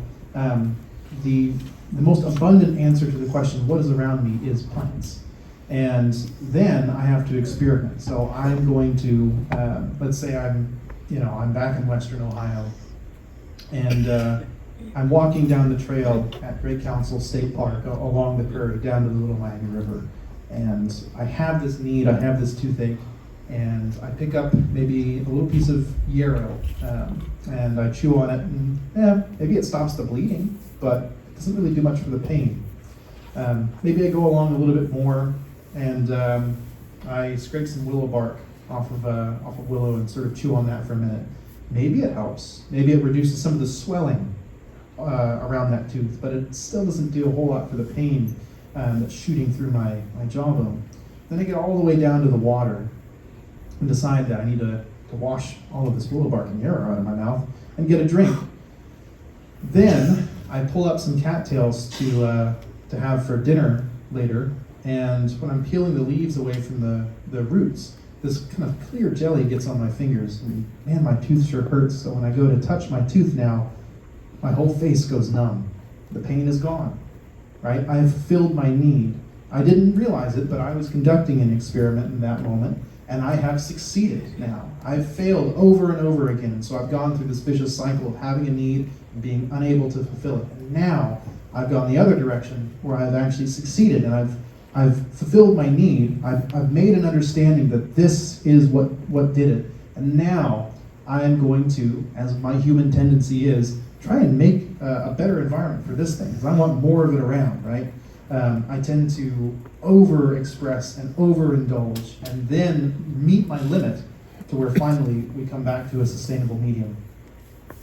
the most abundant answer to the question, what is around me, is plants. And then I have to experiment. So I'm going to, let's say I'm back in Western Ohio, and I'm walking down the trail at Great Council State Park along the prairie down to the Little Miami River. And I have this need, I have this toothache, and I pick up maybe a little piece of yarrow, and I chew on it, and maybe it stops the bleeding, but it doesn't really do much for the pain. Maybe I go along a little bit more, and I scrape some willow bark off of willow and sort of chew on that for a minute. Maybe it helps. Maybe it reduces some of the swelling around that tooth, but it still doesn't do a whole lot for the pain that's shooting through my jawbone. Then I get all the way down to the water and decide that I need to wash all of this willow bark and yarrow out of my mouth and get a drink. Then I pull up some cattails to have for dinner later, and when I'm peeling the leaves away from the roots, this kind of clear jelly gets on my fingers, and man, my tooth sure hurts. So when I go to touch my tooth now, my whole face goes numb. The pain is gone, right? I have fulfilled my need. I didn't realize it, but I was conducting an experiment in that moment, and I have succeeded now. I've failed over and over again, so I've gone through this vicious cycle of having a need and being unable to fulfill it. And now I've gone the other direction where I've actually succeeded, and I've fulfilled my need. I've made an understanding that this is what did it. And now I am going to, as my human tendency is, try and make a better environment for this thing, because I want more of it around, right? I tend to over-express and overindulge, and then meet my limit to where finally we come back to a sustainable medium.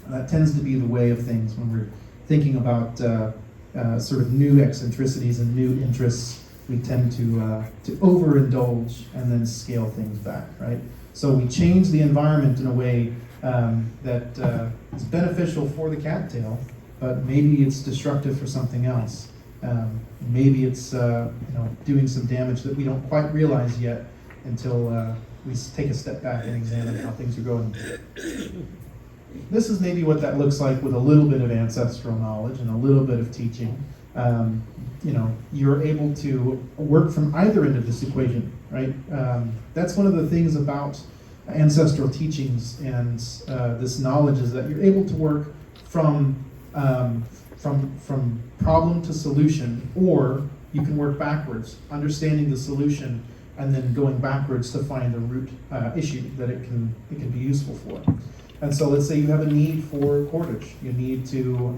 And that tends to be the way of things when we're thinking about sort of new eccentricities and new interests. We tend to overindulge and then scale things back, right? So we change the environment in a way that is beneficial for the cattail, but maybe it's destructive for something else. Maybe it's doing some damage that we don't quite realize yet until we take a step back and examine how things are going. This is maybe what that looks like with a little bit of ancestral knowledge and a little bit of teaching. You're able to work from either end of this equation, right? That's one of the things about ancestral teachings and this knowledge is that you're able to work from problem to solution, or you can work backwards, understanding the solution and then going backwards to find the root issue that it can be useful for. And so let's say you have a need for cordage. You need to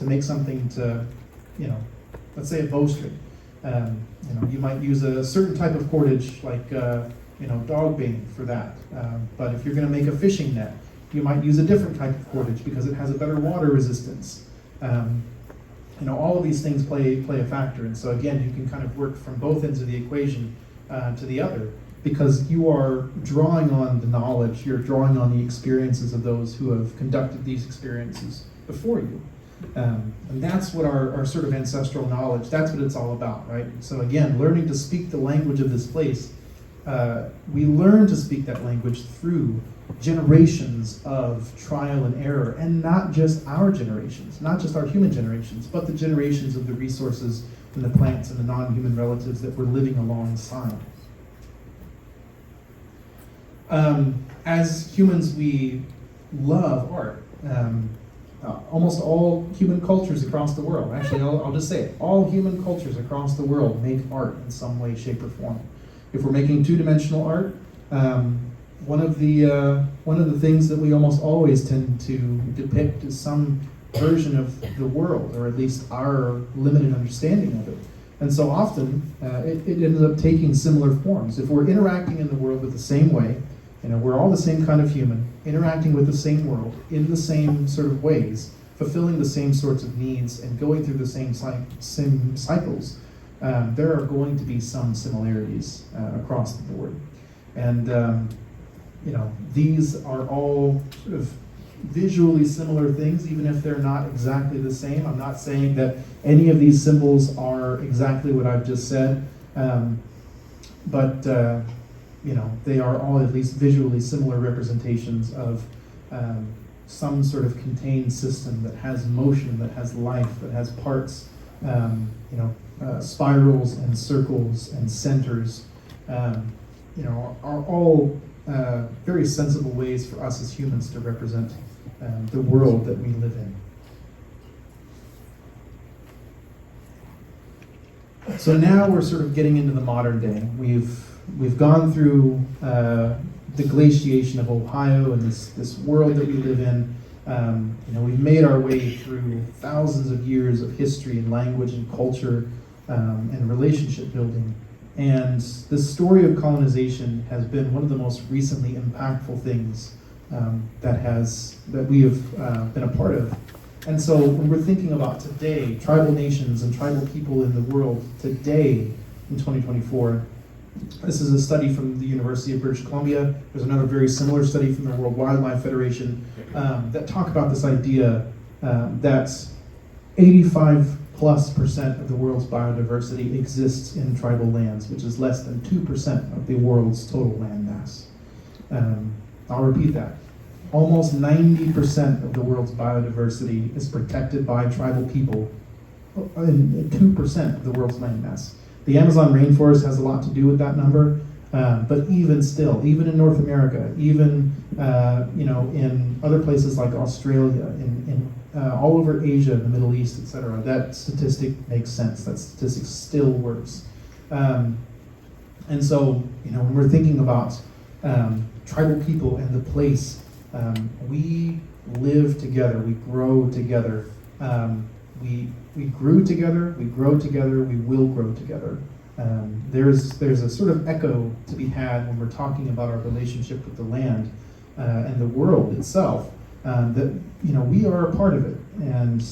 make something to, let's say a bowstring. You might use a certain type of cordage like dog bane for that. But if you're going to make a fishing net, you might use a different type of cordage because it has a better water resistance. All of these things play a factor, and so again, you can kind of work from both ends of the equation to the other, because you are drawing on the knowledge, you're drawing on the experiences of those who have conducted these experiences before you. And that's what our sort of ancestral knowledge, that's what it's all about, right? So again, learning to speak the language of this place, we learn to speak that language through generations of trial and error, and not just our generations, not just our human generations, but the generations of the resources and the plants and the non-human relatives that we're living alongside. As humans, we love art. Almost all human cultures across the world, actually I'll just say it, all human cultures across the world make art in some way, shape, or form. If we're making two-dimensional art, one of the things that we almost always tend to depict is some version of the world, or at least our limited understanding of it. And so often, it ends up taking similar forms. If we're interacting in the world with the same way, we're all the same kind of human, interacting with the same world in the same sort of ways, fulfilling the same sorts of needs, and going through the same cycles, there are going to be some similarities across the board. And these are all sort of visually similar things, even if they're not exactly the same. I'm not saying that any of these symbols are exactly what I've just said, but they are all at least visually similar representations of some sort of contained system that has motion, that has life, that has parts, spirals and circles and centers, are all very sensible ways for us as humans to represent the world that we live in. So now we're sort of getting into the modern day. We've gone through the glaciation of Ohio and this world that we live in. We've made our way through thousands of years of history and language and culture and relationship building. And the story of colonization has been one of the most recently impactful things that we have been a part of. And so when we're thinking about today, tribal nations and tribal people in the world today in 2024, this is a study from the University of British Columbia. There's another very similar study from the World Wildlife Federation that talk about this idea that 85+% of the world's biodiversity exists in tribal lands, which is less than 2% of the world's total land mass. I'll repeat that. Almost 90% of the world's biodiversity is protected by tribal people in 2% of the world's land mass. The Amazon rainforest has a lot to do with that number. But even still, even in North America, even in other places like Australia, in all over Asia, the Middle East, etc., that statistic makes sense. That statistic still works. And so, when we're thinking about tribal people and the place, we live together, we grow together, we grew together, we grow together, we will grow together. There's a sort of echo to be had when we're talking about our relationship with the land and the world itself, that we are a part of it, and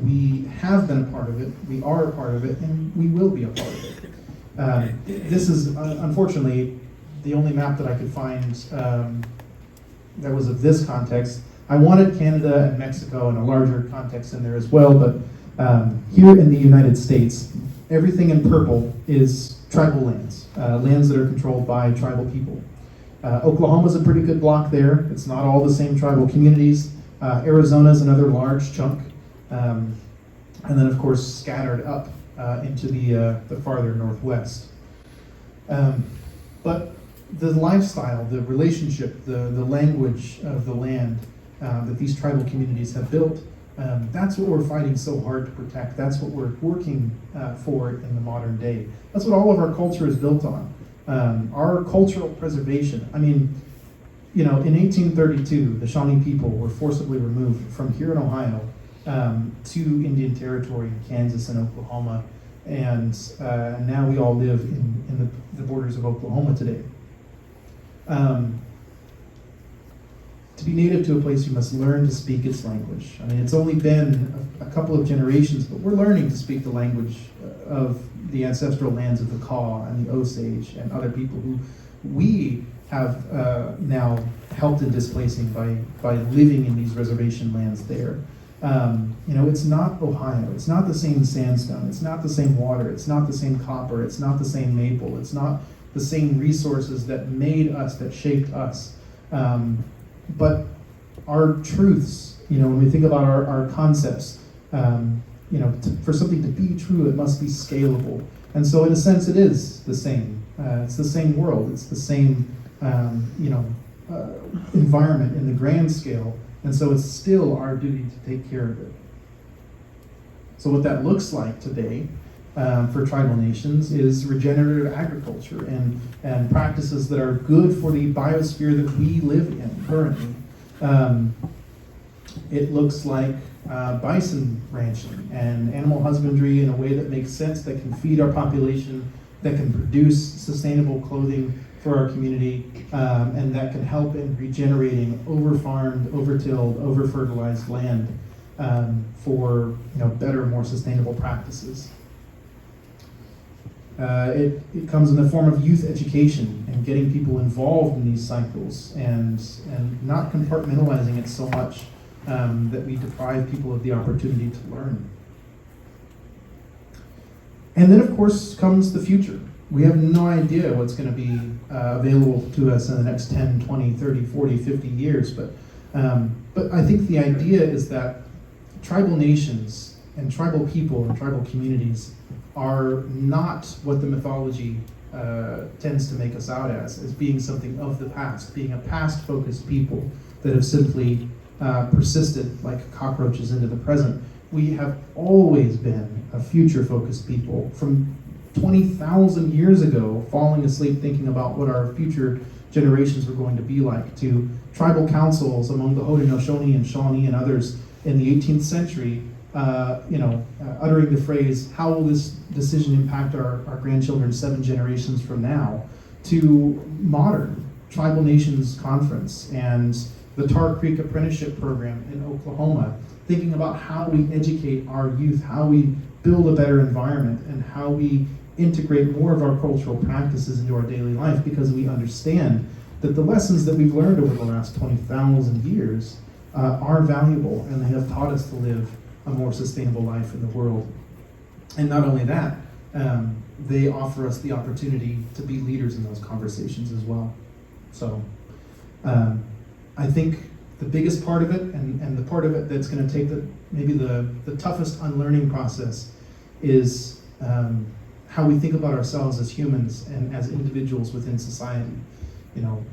we have been a part of it, we are a part of it, and we will be a part of it. This is unfortunately the only map that I could find that was of this context. I wanted Canada and Mexico and a larger context in there as well, but here in the United States, everything in purple is tribal lands, lands that are controlled by tribal people. Oklahoma's a pretty good block there. It's not all the same tribal communities. Arizona's another large chunk. And then, of course, scattered up into the farther northwest. But the lifestyle, the relationship, the language of the land that these tribal communities have built, that's what we're fighting so hard to protect. That's what we're working for in the modern day. That's what all of our culture is built on. Our cultural preservation. I mean, in 1832, the Shawnee people were forcibly removed from here in Ohio to Indian Territory in Kansas and Oklahoma, and now we all live in the borders of Oklahoma today. To be native to a place, you must learn to speak its language. I mean, it's only been a couple of generations, but we're learning to speak the language of the ancestral lands of the Kaw and the Osage and other people who we have now helped in displacing by living in these reservation lands there. It's not Ohio. It's not the same sandstone. It's not the same water. It's not the same copper. It's not the same maple. It's not the same resources that made us, that shaped us. But our truths, when we think about our concepts, for something to be true, it must be scalable. And so in a sense, it is the same. It's the same world. It's the same, environment in the grand scale. And so it's still our duty to take care of it. So what that looks like today for tribal nations is regenerative agriculture and practices that are good for the biosphere that we live in currently. It looks like bison ranching and animal husbandry in a way that makes sense, that can feed our population, that can produce sustainable clothing for our community, and that can help in regenerating over-farmed, over-tilled, over-fertilized land for better, more sustainable practices. It comes in the form of youth education and getting people involved in these cycles and not compartmentalizing it so much that we deprive people of the opportunity to learn. And then, of course, comes the future. We have no idea what's going to be available to us in the next 10, 20, 30, 40, 50 years. But I think the idea is that tribal nations and tribal people and tribal communities are not what the mythology tends to make us out as being something of the past, being a past-focused people that have simply persisted like cockroaches into the present. We have always been a future-focused people. From 20,000 years ago, falling asleep thinking about what our future generations were going to be like, to tribal councils among the Haudenosaunee and Shawnee and others in the 18th century, uttering the phrase, how will this decision impact our grandchildren 7 generations from now, to modern Tribal Nations Conference and the Tar Creek Apprenticeship Program in Oklahoma, thinking about how we educate our youth, how we build a better environment, and how we integrate more of our cultural practices into our daily life, because we understand that the lessons that we've learned over the last 20,000 years are valuable, and they have taught us to live a more sustainable life in the world. And not only that, they offer us the opportunity to be leaders in those conversations as well. So I think the biggest part of it, and the part of it that's going to take maybe the toughest unlearning process, is how we think about ourselves as humans and as individuals within society. You know,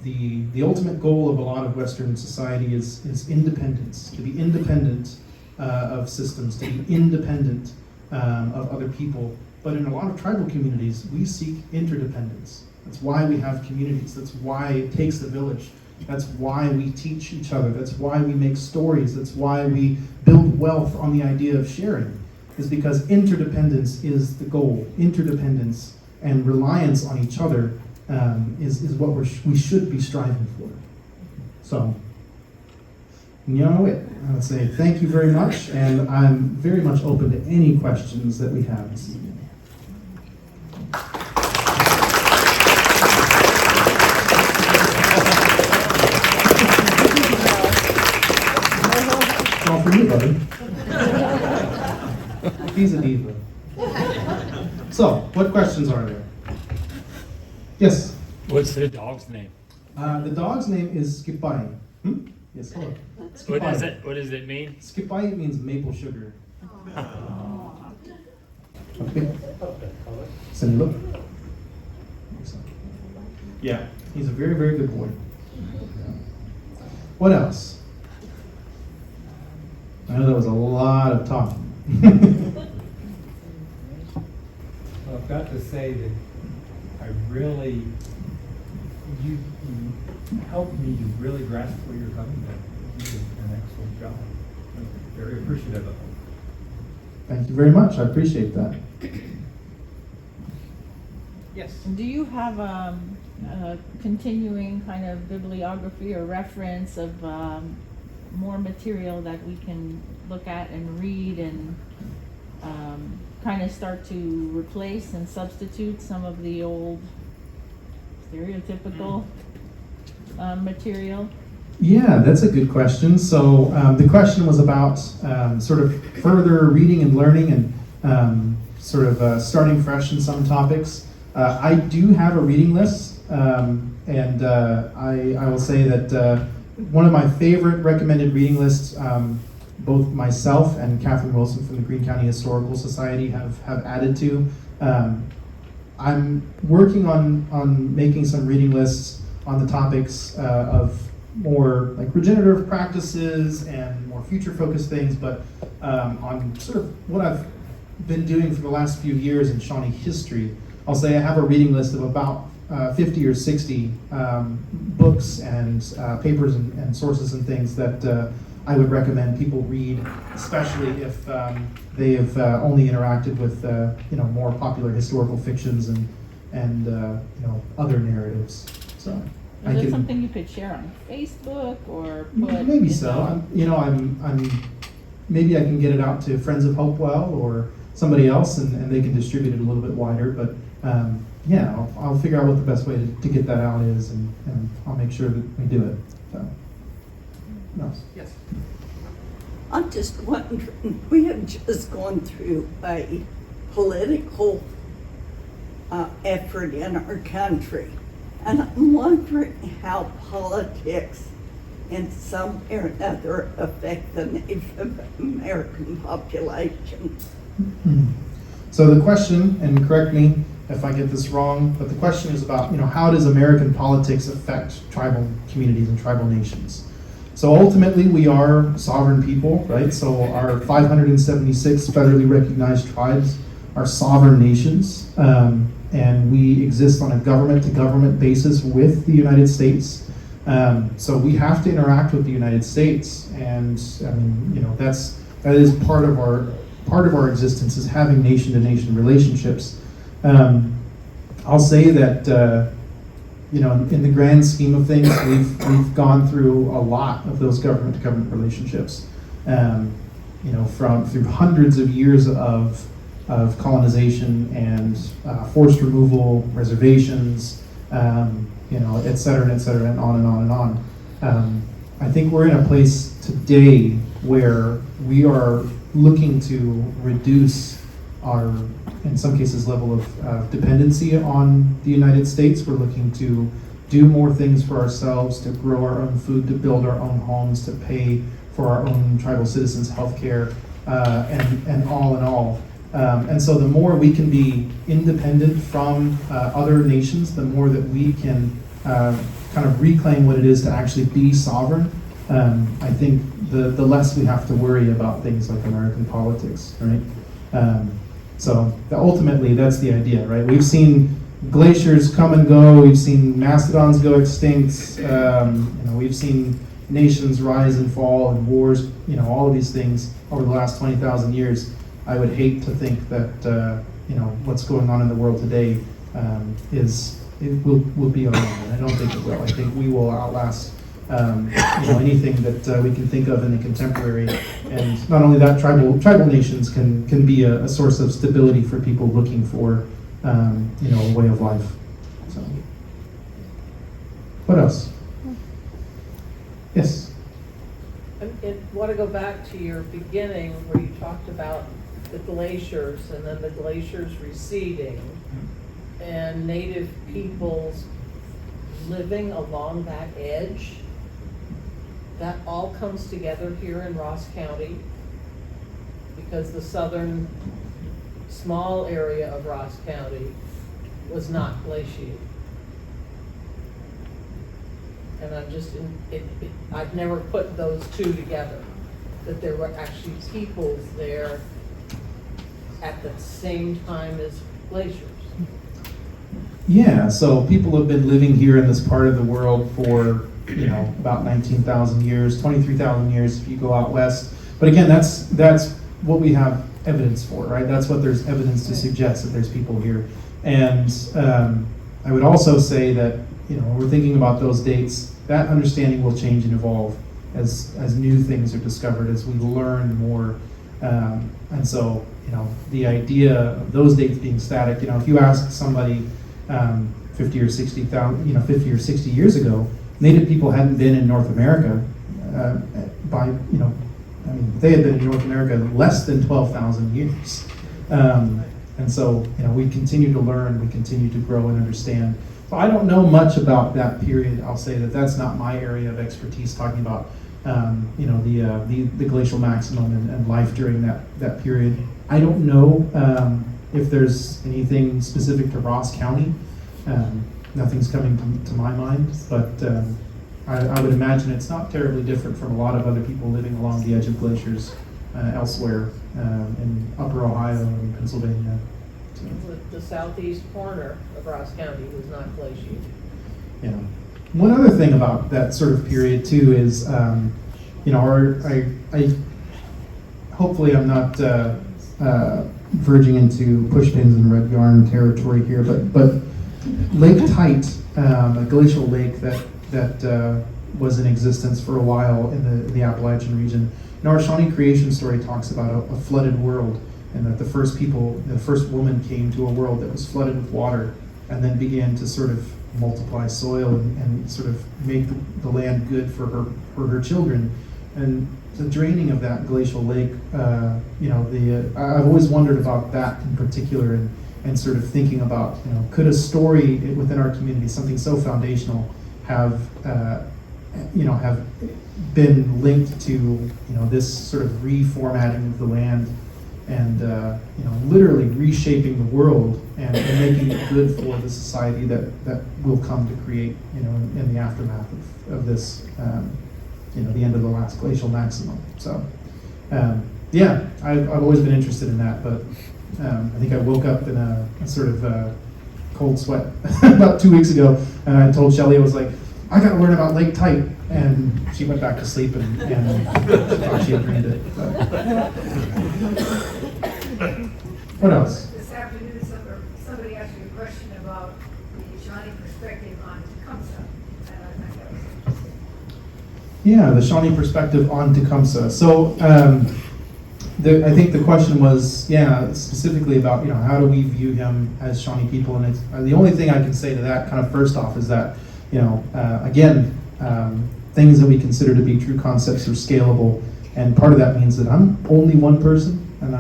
the ultimate goal of a lot of Western society is independence, to be independent of systems, to be independent of other people. But in a lot of tribal communities, we seek interdependence. That's why we have communities. That's why it takes a village. That's why we teach each other. That's why we make stories. That's why we build wealth on the idea of sharing, is because interdependence is the goal. Interdependence and reliance on each other is what we should be striving for. So, I would say thank you very much, and I'm very much open to any questions that we have this evening. It's all for you, buddy. He's a diva. So, what questions are there? Yes? What's the dog's name? The dog's name is Skipai. Yes, hello. What does it mean? Skipai means maple sugar. Okay. Send it up. Yeah, he's a very, very good boy. What else? I know that was a lot of talking. Well, I've got to say that you helped me to really grasp where you're coming from. You did an excellent job. I'm very appreciative of it. Thank you very much. I appreciate that. Yes. Do you have a continuing kind of bibliography or reference of more material that we can look at and read and kind of start to replace and substitute some of the old stereotypical material? Yeah, that's a good question. So the question was about sort of further reading and learning and sort of starting fresh in some topics. I do have a reading list, and I will say that one of my favorite recommended reading lists, both myself and Catherine Wilson from the Greene County Historical Society have added to. I'm working on making some reading lists on the topics of more like regenerative practices and more future-focused things, but on sort of what I've been doing for the last few years in Shawnee history. I'll say I have a reading list of about 50 or 60 books and papers and sources and things that I would recommend people read, especially if they have only interacted with more popular historical fictions and other narratives. So Is it something you could share on Facebook or put? Maybe so. I'm maybe I can get it out to Friends of Hopewell or somebody else, and they can distribute it a little bit wider. But I'll figure out what the best way to get that out is, and I'll make sure that we do it. So, no. Yes. I'm just wondering, we have just gone through a political effort in our country, and I'm wondering how politics in some way or another affect the Native American population. So the question, and correct me if I get this wrong, but the question is about, how does American politics affect tribal communities and tribal nations? So ultimately, we are sovereign people, right? So our 576 federally recognized tribes are sovereign nations, and we exist on a government-to-government basis with the United States. So we have to interact with the United States, and that is part of our existence, is having nation-to-nation relationships. I'll say that in the grand scheme of things, we've gone through a lot of those government-to-government relationships. Through hundreds of years of colonization and forced removal, reservations, et cetera, and on and on and on. I think we're in a place today where we are looking to reduce our, in some cases, level of dependency on the United States. We're looking to do more things for ourselves, to grow our own food, to build our own homes, to pay for our own tribal citizens' health care, and all in all. And so the more we can be independent from other nations, the more that we can kind of reclaim what it is to actually be sovereign. I think the less we have to worry about things like American politics, right? So ultimately, that's the idea, right? We've seen glaciers come and go. We've seen mastodons go extinct. We've seen nations rise and fall and wars. All of these things over the last 20,000 years. I would hate to think that what's going on in the world today will be our own. I don't think it will. I think we will outlast anything that we can think of in the contemporary. And not only that, tribal nations can be a source of stability for people looking for a way of life. So, what else? Yes. I want to go back to your beginning where you talked about the glaciers and then the glaciers receding and native peoples living along that edge. That all comes together here in Ross County because the southern small area of Ross County was not glaciated. And I'm just, I've never put those two together, that there were actually peoples there at the same time as glaciers. Yeah, so people have been living here in this part of the world for, about 19,000 years, 23,000 years if you go out west. But again, that's what we have evidence for, right? That's what there's evidence to suggest, that there's people here. And I would also say that, when we're thinking about those dates, that understanding will change and evolve as new things are discovered, as we learn more. And so, the idea of those dates being static, if you ask somebody 50 or 60 years ago, Native people hadn't been in North America they had been in North America less than 12,000 years. And so, we continue to learn, we continue to grow and understand. So I don't know much about that period. I'll say that that's not my area of expertise, talking about the glacial maximum and life during that period. I don't know if there's anything specific to Ross County. Nothing's coming to my mind, but I would imagine it's not terribly different from a lot of other people living along the edge of glaciers elsewhere in Upper Ohio and Pennsylvania. So, The southeast corner of Ross County was not glaciated. yeah. One other thing about that sort of period too is, hopefully I'm not verging into pushpins and red yarn territory here, but Lake Tite, a glacial lake that was in existence for a while in the Appalachian region. Our Shawnee creation story talks about a flooded world, and that the first woman came to a world that was flooded with water, and then began to sort of multiply soil and sort of make the land good for her children. And the draining of that glacial lake, I've always wondered about that in particular, and sort of thinking about, could a story within our community, something so foundational, have been linked to, this sort of reformatting of the land and, literally reshaping the world and making it good for the society that will come to create, in the aftermath of this, the end of the last glacial maximum. So, I've always been interested in that, but I think I woke up in a sort of cold sweat about 2 weeks ago, and I told Shelly, I was like, I got to learn about Lake Tite, and she went back to sleep and thought she had dreamed it. What else? This afternoon, somebody asked you a question about the Shawnee perspective on Tecumseh, and I think that was interesting. Yeah, the Shawnee perspective on Tecumseh. So, I think the question was, specifically about, how do we view him as Shawnee people? And it's, the only thing I can say to that, kind of first off, is that, things that we consider to be true concepts are scalable, and part of that means that I'm only one person, and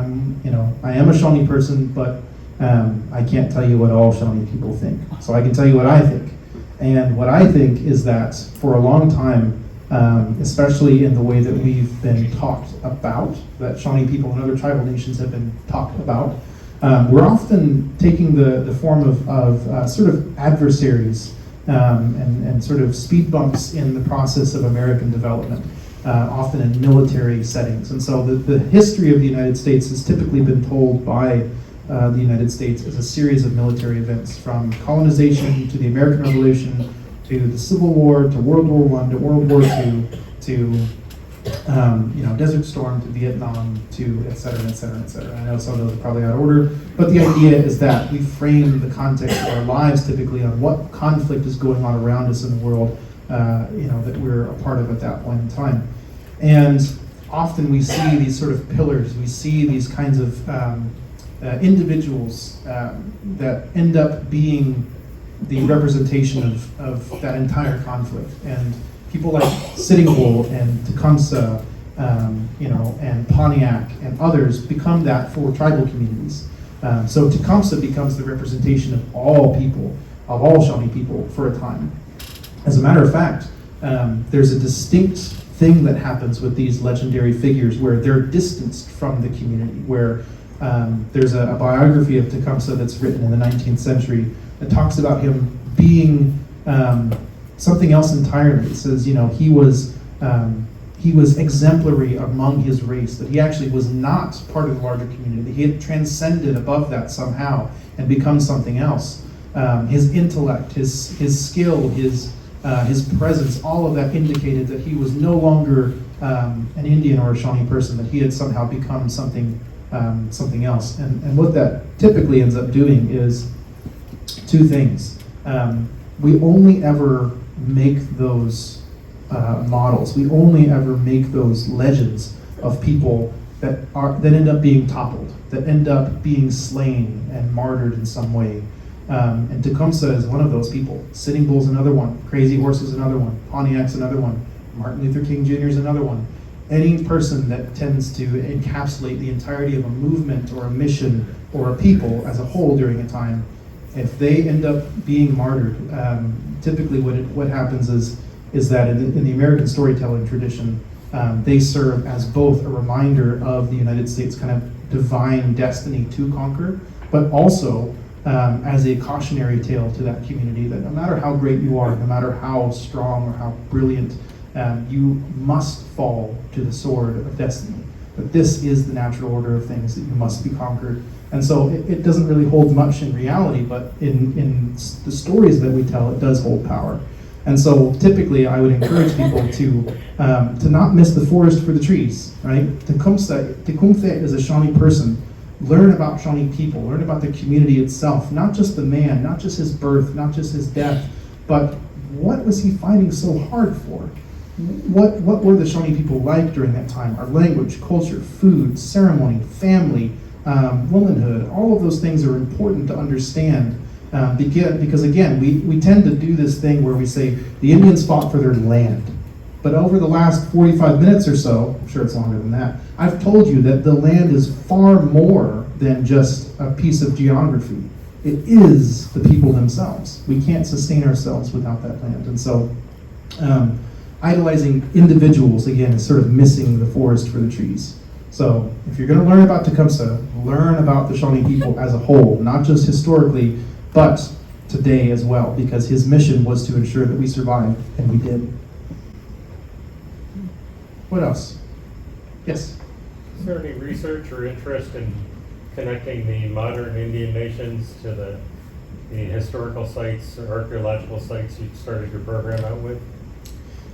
I am a Shawnee person, but I can't tell you what all Shawnee people think. So I can tell you what I think. And what I think is that for a long time, especially in the way that we've been talked about, that Shawnee people and other tribal nations have been talked about. We're often taking the form of sort of adversaries and sort of speed bumps in the process of American development, often in military settings. And so the history of the United States has typically been told by the United States as a series of military events, from colonization to the American Revolution to the Civil War to World War I to World War II to Desert Storm to Vietnam to et cetera, et cetera, et cetera. I know some of those are probably out of order, but the idea is that we frame the context of our lives typically on what conflict is going on around us in the world, that we're a part of at that point in time. And often we see these sort of pillars, we see these kinds of individuals that end up being the representation of that entire conflict. And people like Sitting Bull and Tecumseh, and Pontiac and others become that for tribal communities. So Tecumseh becomes the representation of all people, of all Shawnee people for a time. As a matter of fact, there's a distinct thing that happens with these legendary figures where they're distanced from the community, where there's a biography of Tecumseh that's written in the 19th century that talks about him being something else entirely. It says, he was exemplary among his race, that he actually was not part of the larger community. He had transcended above that somehow and become something else. His intellect, his skill, his presence, all of that indicated that he was no longer an Indian or a Shawnee person, that he had somehow become something else. And what that typically ends up doing is two things. We only ever make those models. We only ever make those legends of people that end up being toppled, that end up being slain and martyred in some way. And Tecumseh is one of those people. Sitting Bull's another one. Crazy Horse is another one. Pontiac's another one. Martin Luther King Jr. is another one. Any person that tends to encapsulate the entirety of a movement or a mission or a people as a whole during a time, if they end up being martyred, typically what happens is that in the American storytelling tradition, they serve as both a reminder of the United States' kind of divine destiny to conquer, but also as a cautionary tale to that community that no matter how great you are, no matter how strong or how brilliant, you must fall to the sword of destiny. That this is the natural order of things, that you must be conquered. And so it doesn't really hold much in reality, but in the stories that we tell, it does hold power. And so typically I would encourage people to not miss the forest for the trees, right? Tecumseh is a Shawnee person. Learn about Shawnee people, learn about the community itself, not just the man, not just his birth, not just his death, but what was he fighting so hard for? What were the Shawnee people like during that time? Our language, culture, food, ceremony, family, womanhood, all of those things are important to understand because again, we tend to do this thing where we say the Indians fought for their land. But over the last 45 minutes or so, I'm sure it's longer than that, I've told you that the land is far more than just a piece of geography. It is the people themselves. We can't sustain ourselves without that land. And so idolizing individuals, again, is sort of missing the forest for the trees. So if you're going to learn about Tecumseh, learn about the Shawnee people as a whole, not just historically, but today as well, because his mission was to ensure that we survived, and we did. What else? Yes? Is there any research or interest in connecting the modern Indian nations to the historical sites or archaeological sites you started your program out with?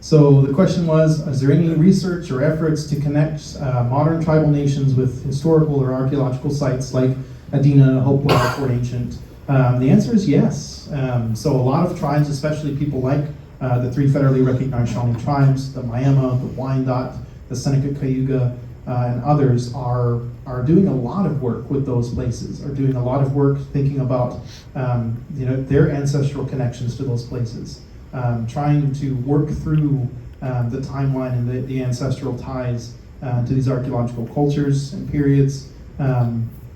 So the question was, is there any research or efforts to connect modern tribal nations with historical or archaeological sites like Adena, Hopewell, Fort Ancient? The answer is yes. So a lot of tribes, especially people like the three federally recognized Shawnee tribes, the Miami, the Wyandotte, the Seneca Cayuga, and others are doing a lot of work with those places, are doing a lot of work thinking about their ancestral connections to those places, trying to work through the timeline and the ancestral ties to these archaeological cultures and periods,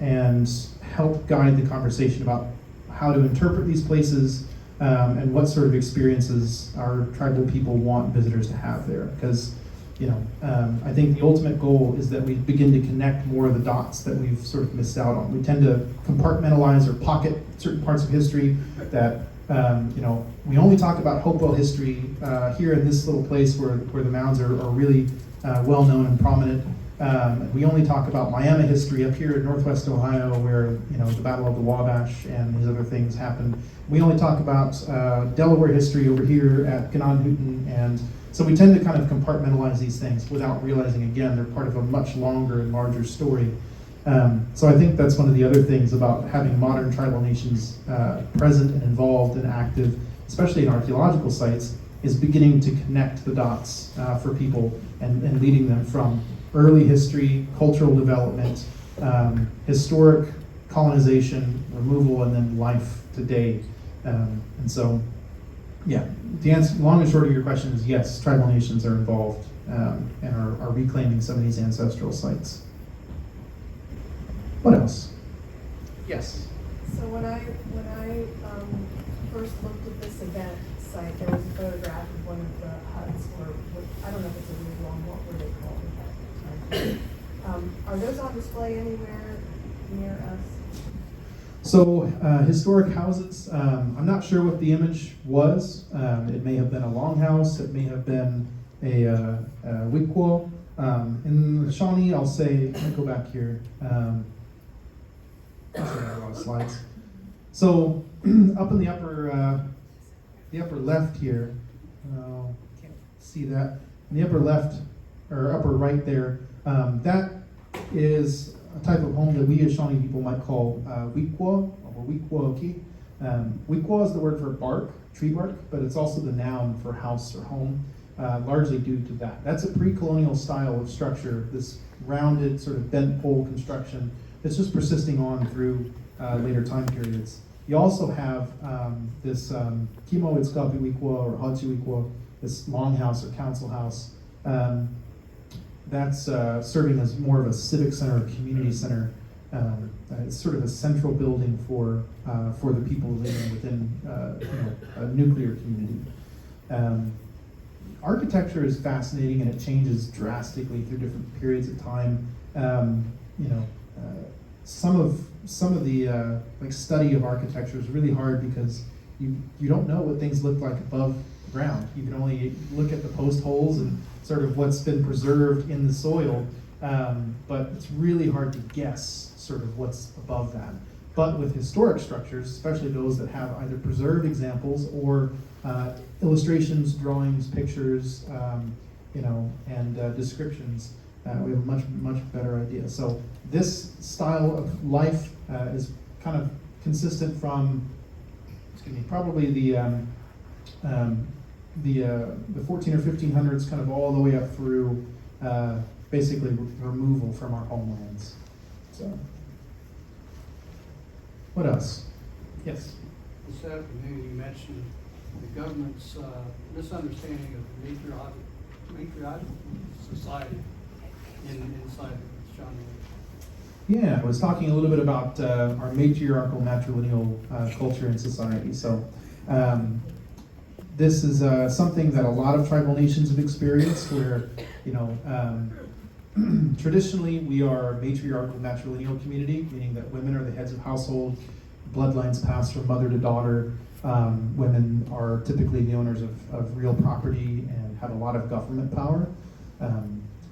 and help guide the conversation about how to interpret these places, and what sort of experiences our tribal people want visitors to have there. Because, I think the ultimate goal is that we begin to connect more of the dots that we've sort of missed out on. We tend to compartmentalize or pocket certain parts of history that, we only talk about Hopewell history here in this little place where the mounds are really well known and prominent. We only talk about Miami history up here in Northwest Ohio, where the Battle of the Wabash and these other things happened. We only talk about Delaware history over here at Ganonhooten, and so we tend to kind of compartmentalize these things without realizing, again, they're part of a much longer and larger story. So I think that's one of the other things about having modern tribal nations present and involved and active, especially in archaeological sites, is beginning to connect the dots for people and leading them from early history, cultural development, historic colonization, removal, and then life today. And so, yeah, the answer, long and short of your question is yes, tribal nations are involved and are reclaiming some of these ancestral sites. What else? Yes. So when I first looked at this event site, there was a photograph of one of the huts, or I don't know if it's a wigwam, what were they called? Are those on display anywhere near us? So historic houses, I'm not sure what the image was. It may have been a longhouse, it may have been a wigwam. In the Shawnee, I'll say, let me go back here. I have a lot of slides. So up in the upper left here, can't see that. In the upper left or upper right there, that is a type of home that we as Shawnee people might call wigwam or wigwam. Wigwam is the word for bark, tree bark, but it's also the noun for house or home, largely due to that. That's a pre-colonial style of structure, this rounded sort of bent pole construction. It's just persisting on through later time periods. You also have this Kimo Itzkapi Wigwam or Hachi Wigwam, this longhouse or council house. That's serving as more of a civic center, a community center. It's sort of a central building for the people living within a nuclear community. Architecture is fascinating and it changes drastically through different periods of time. Some of the study of architecture is really hard because you don't know what things look like above ground. You can only look at the post holes and sort of what's been preserved in the soil, but it's really hard to guess sort of what's above that. But with historic structures, especially those that have either preserved examples or illustrations, drawings, pictures, and descriptions, we have a much better idea. So this style of life is kind of consistent from, probably the 14 or 1500s, kind of all the way up through basically removal from our homelands. So, what else? Yes. This afternoon you mentioned the government's misunderstanding of matriarchal society inside Shawnee. Yeah, I was talking a little bit about our matriarchal matrilineal culture and society. So this is something that a lot of tribal nations have experienced where, traditionally we are a matriarchal matrilineal community, meaning that women are the heads of household, bloodlines pass from mother to daughter. Women are typically the owners of real property and have a lot of government power.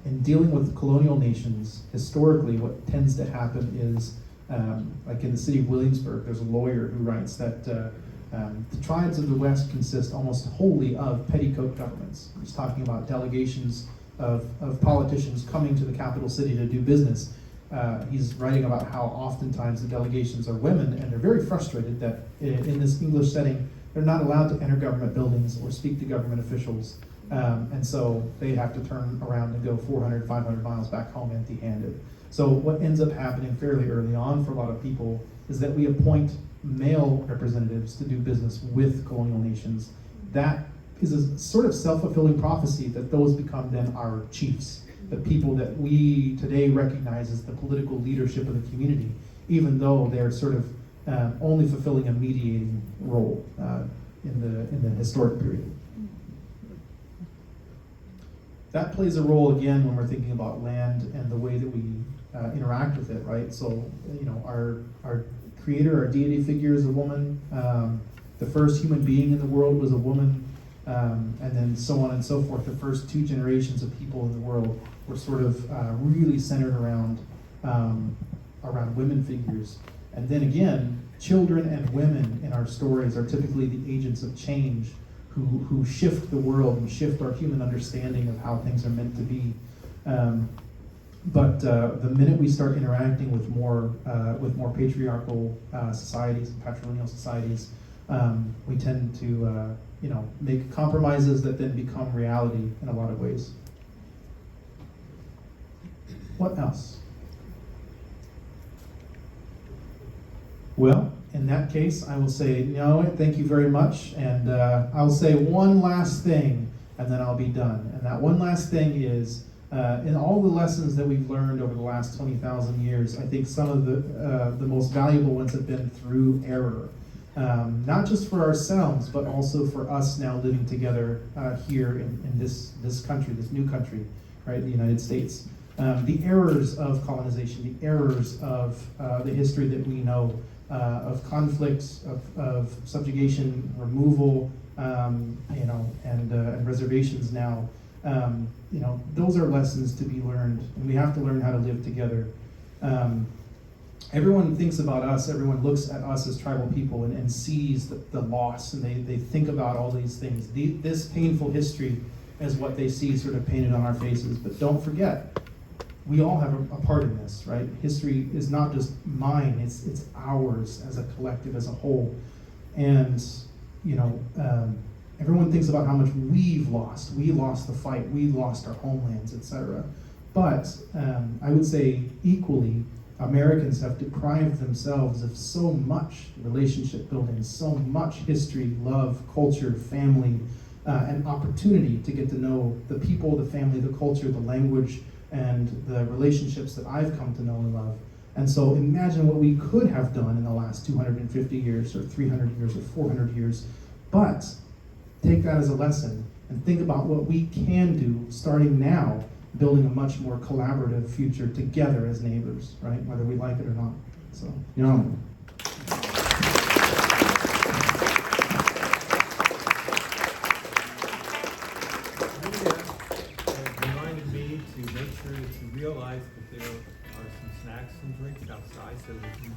In dealing with colonial nations, historically what tends to happen is, like in the city of Williamsburg, there's a lawyer who writes that the tribes of the West consist almost wholly of petticoat governments. He's talking about delegations of politicians coming to the capital city to do business. He's writing about how oftentimes the delegations are women, and they're very frustrated that in this English setting, they're not allowed to enter government buildings or speak to government officials. And so they have to turn around and go 400, 500 miles back home empty-handed. So what ends up happening fairly early on for a lot of people is that we appoint male representatives to do business with colonial nations. That is a sort of self-fulfilling prophecy that those become then our chiefs, the people that we today recognize as the political leadership of the community, even though they're sort of only fulfilling a mediating role. in the historic period. That plays a role again when we're thinking about land and the way that we interact with it, right? So, you know, our creator, our deity figure is a woman. The first human being in the world was a woman, and then so on and so forth. The first 2 generations of people in the world were sort of really centered around women figures. And then again, children and women in our stories are typically the agents of change who shift the world and shift our human understanding of how things are meant to be. But the minute we start interacting with more patriarchal societies and patrilineal societies, we tend to make compromises that then become reality in a lot of ways. What else? Well, in that case, I will say no, thank you very much, and I'll say one last thing, and then I'll be done. And that one last thing is, in all the lessons that we've learned over the last 20,000 years, I think some of the most valuable ones have been through error. Not just for ourselves, but also for us now living together here in this country, this new country, right, the United States. The errors of colonization, the errors of the history that we know, of conflicts, of subjugation, removal, and reservations now. Those are lessons to be learned, and we have to learn how to live together. Everyone thinks about us, everyone looks at us as tribal people and sees the loss, and they think about all these things. This painful history is what they see sort of painted on our faces, but don't forget, we all have a part in this, right? History is not just mine, it's ours as a collective, as a whole. And, everyone thinks about how much we've lost. We lost the fight, we lost our homelands, etc. But I would say equally, Americans have deprived themselves of so much relationship building, so much history, love, culture, family, and opportunity to get to know the people, the family, the culture, the language, and the relationships that I've come to know and love. And so imagine what we could have done in the last 250 years, or 300 years, or 400 years. But take that as a lesson and think about what we can do starting now, building a much more collaborative future together as neighbors, right? Whether we like it or not. So, reminded me to make sure that you realize that there are some snacks and drinks outside so that you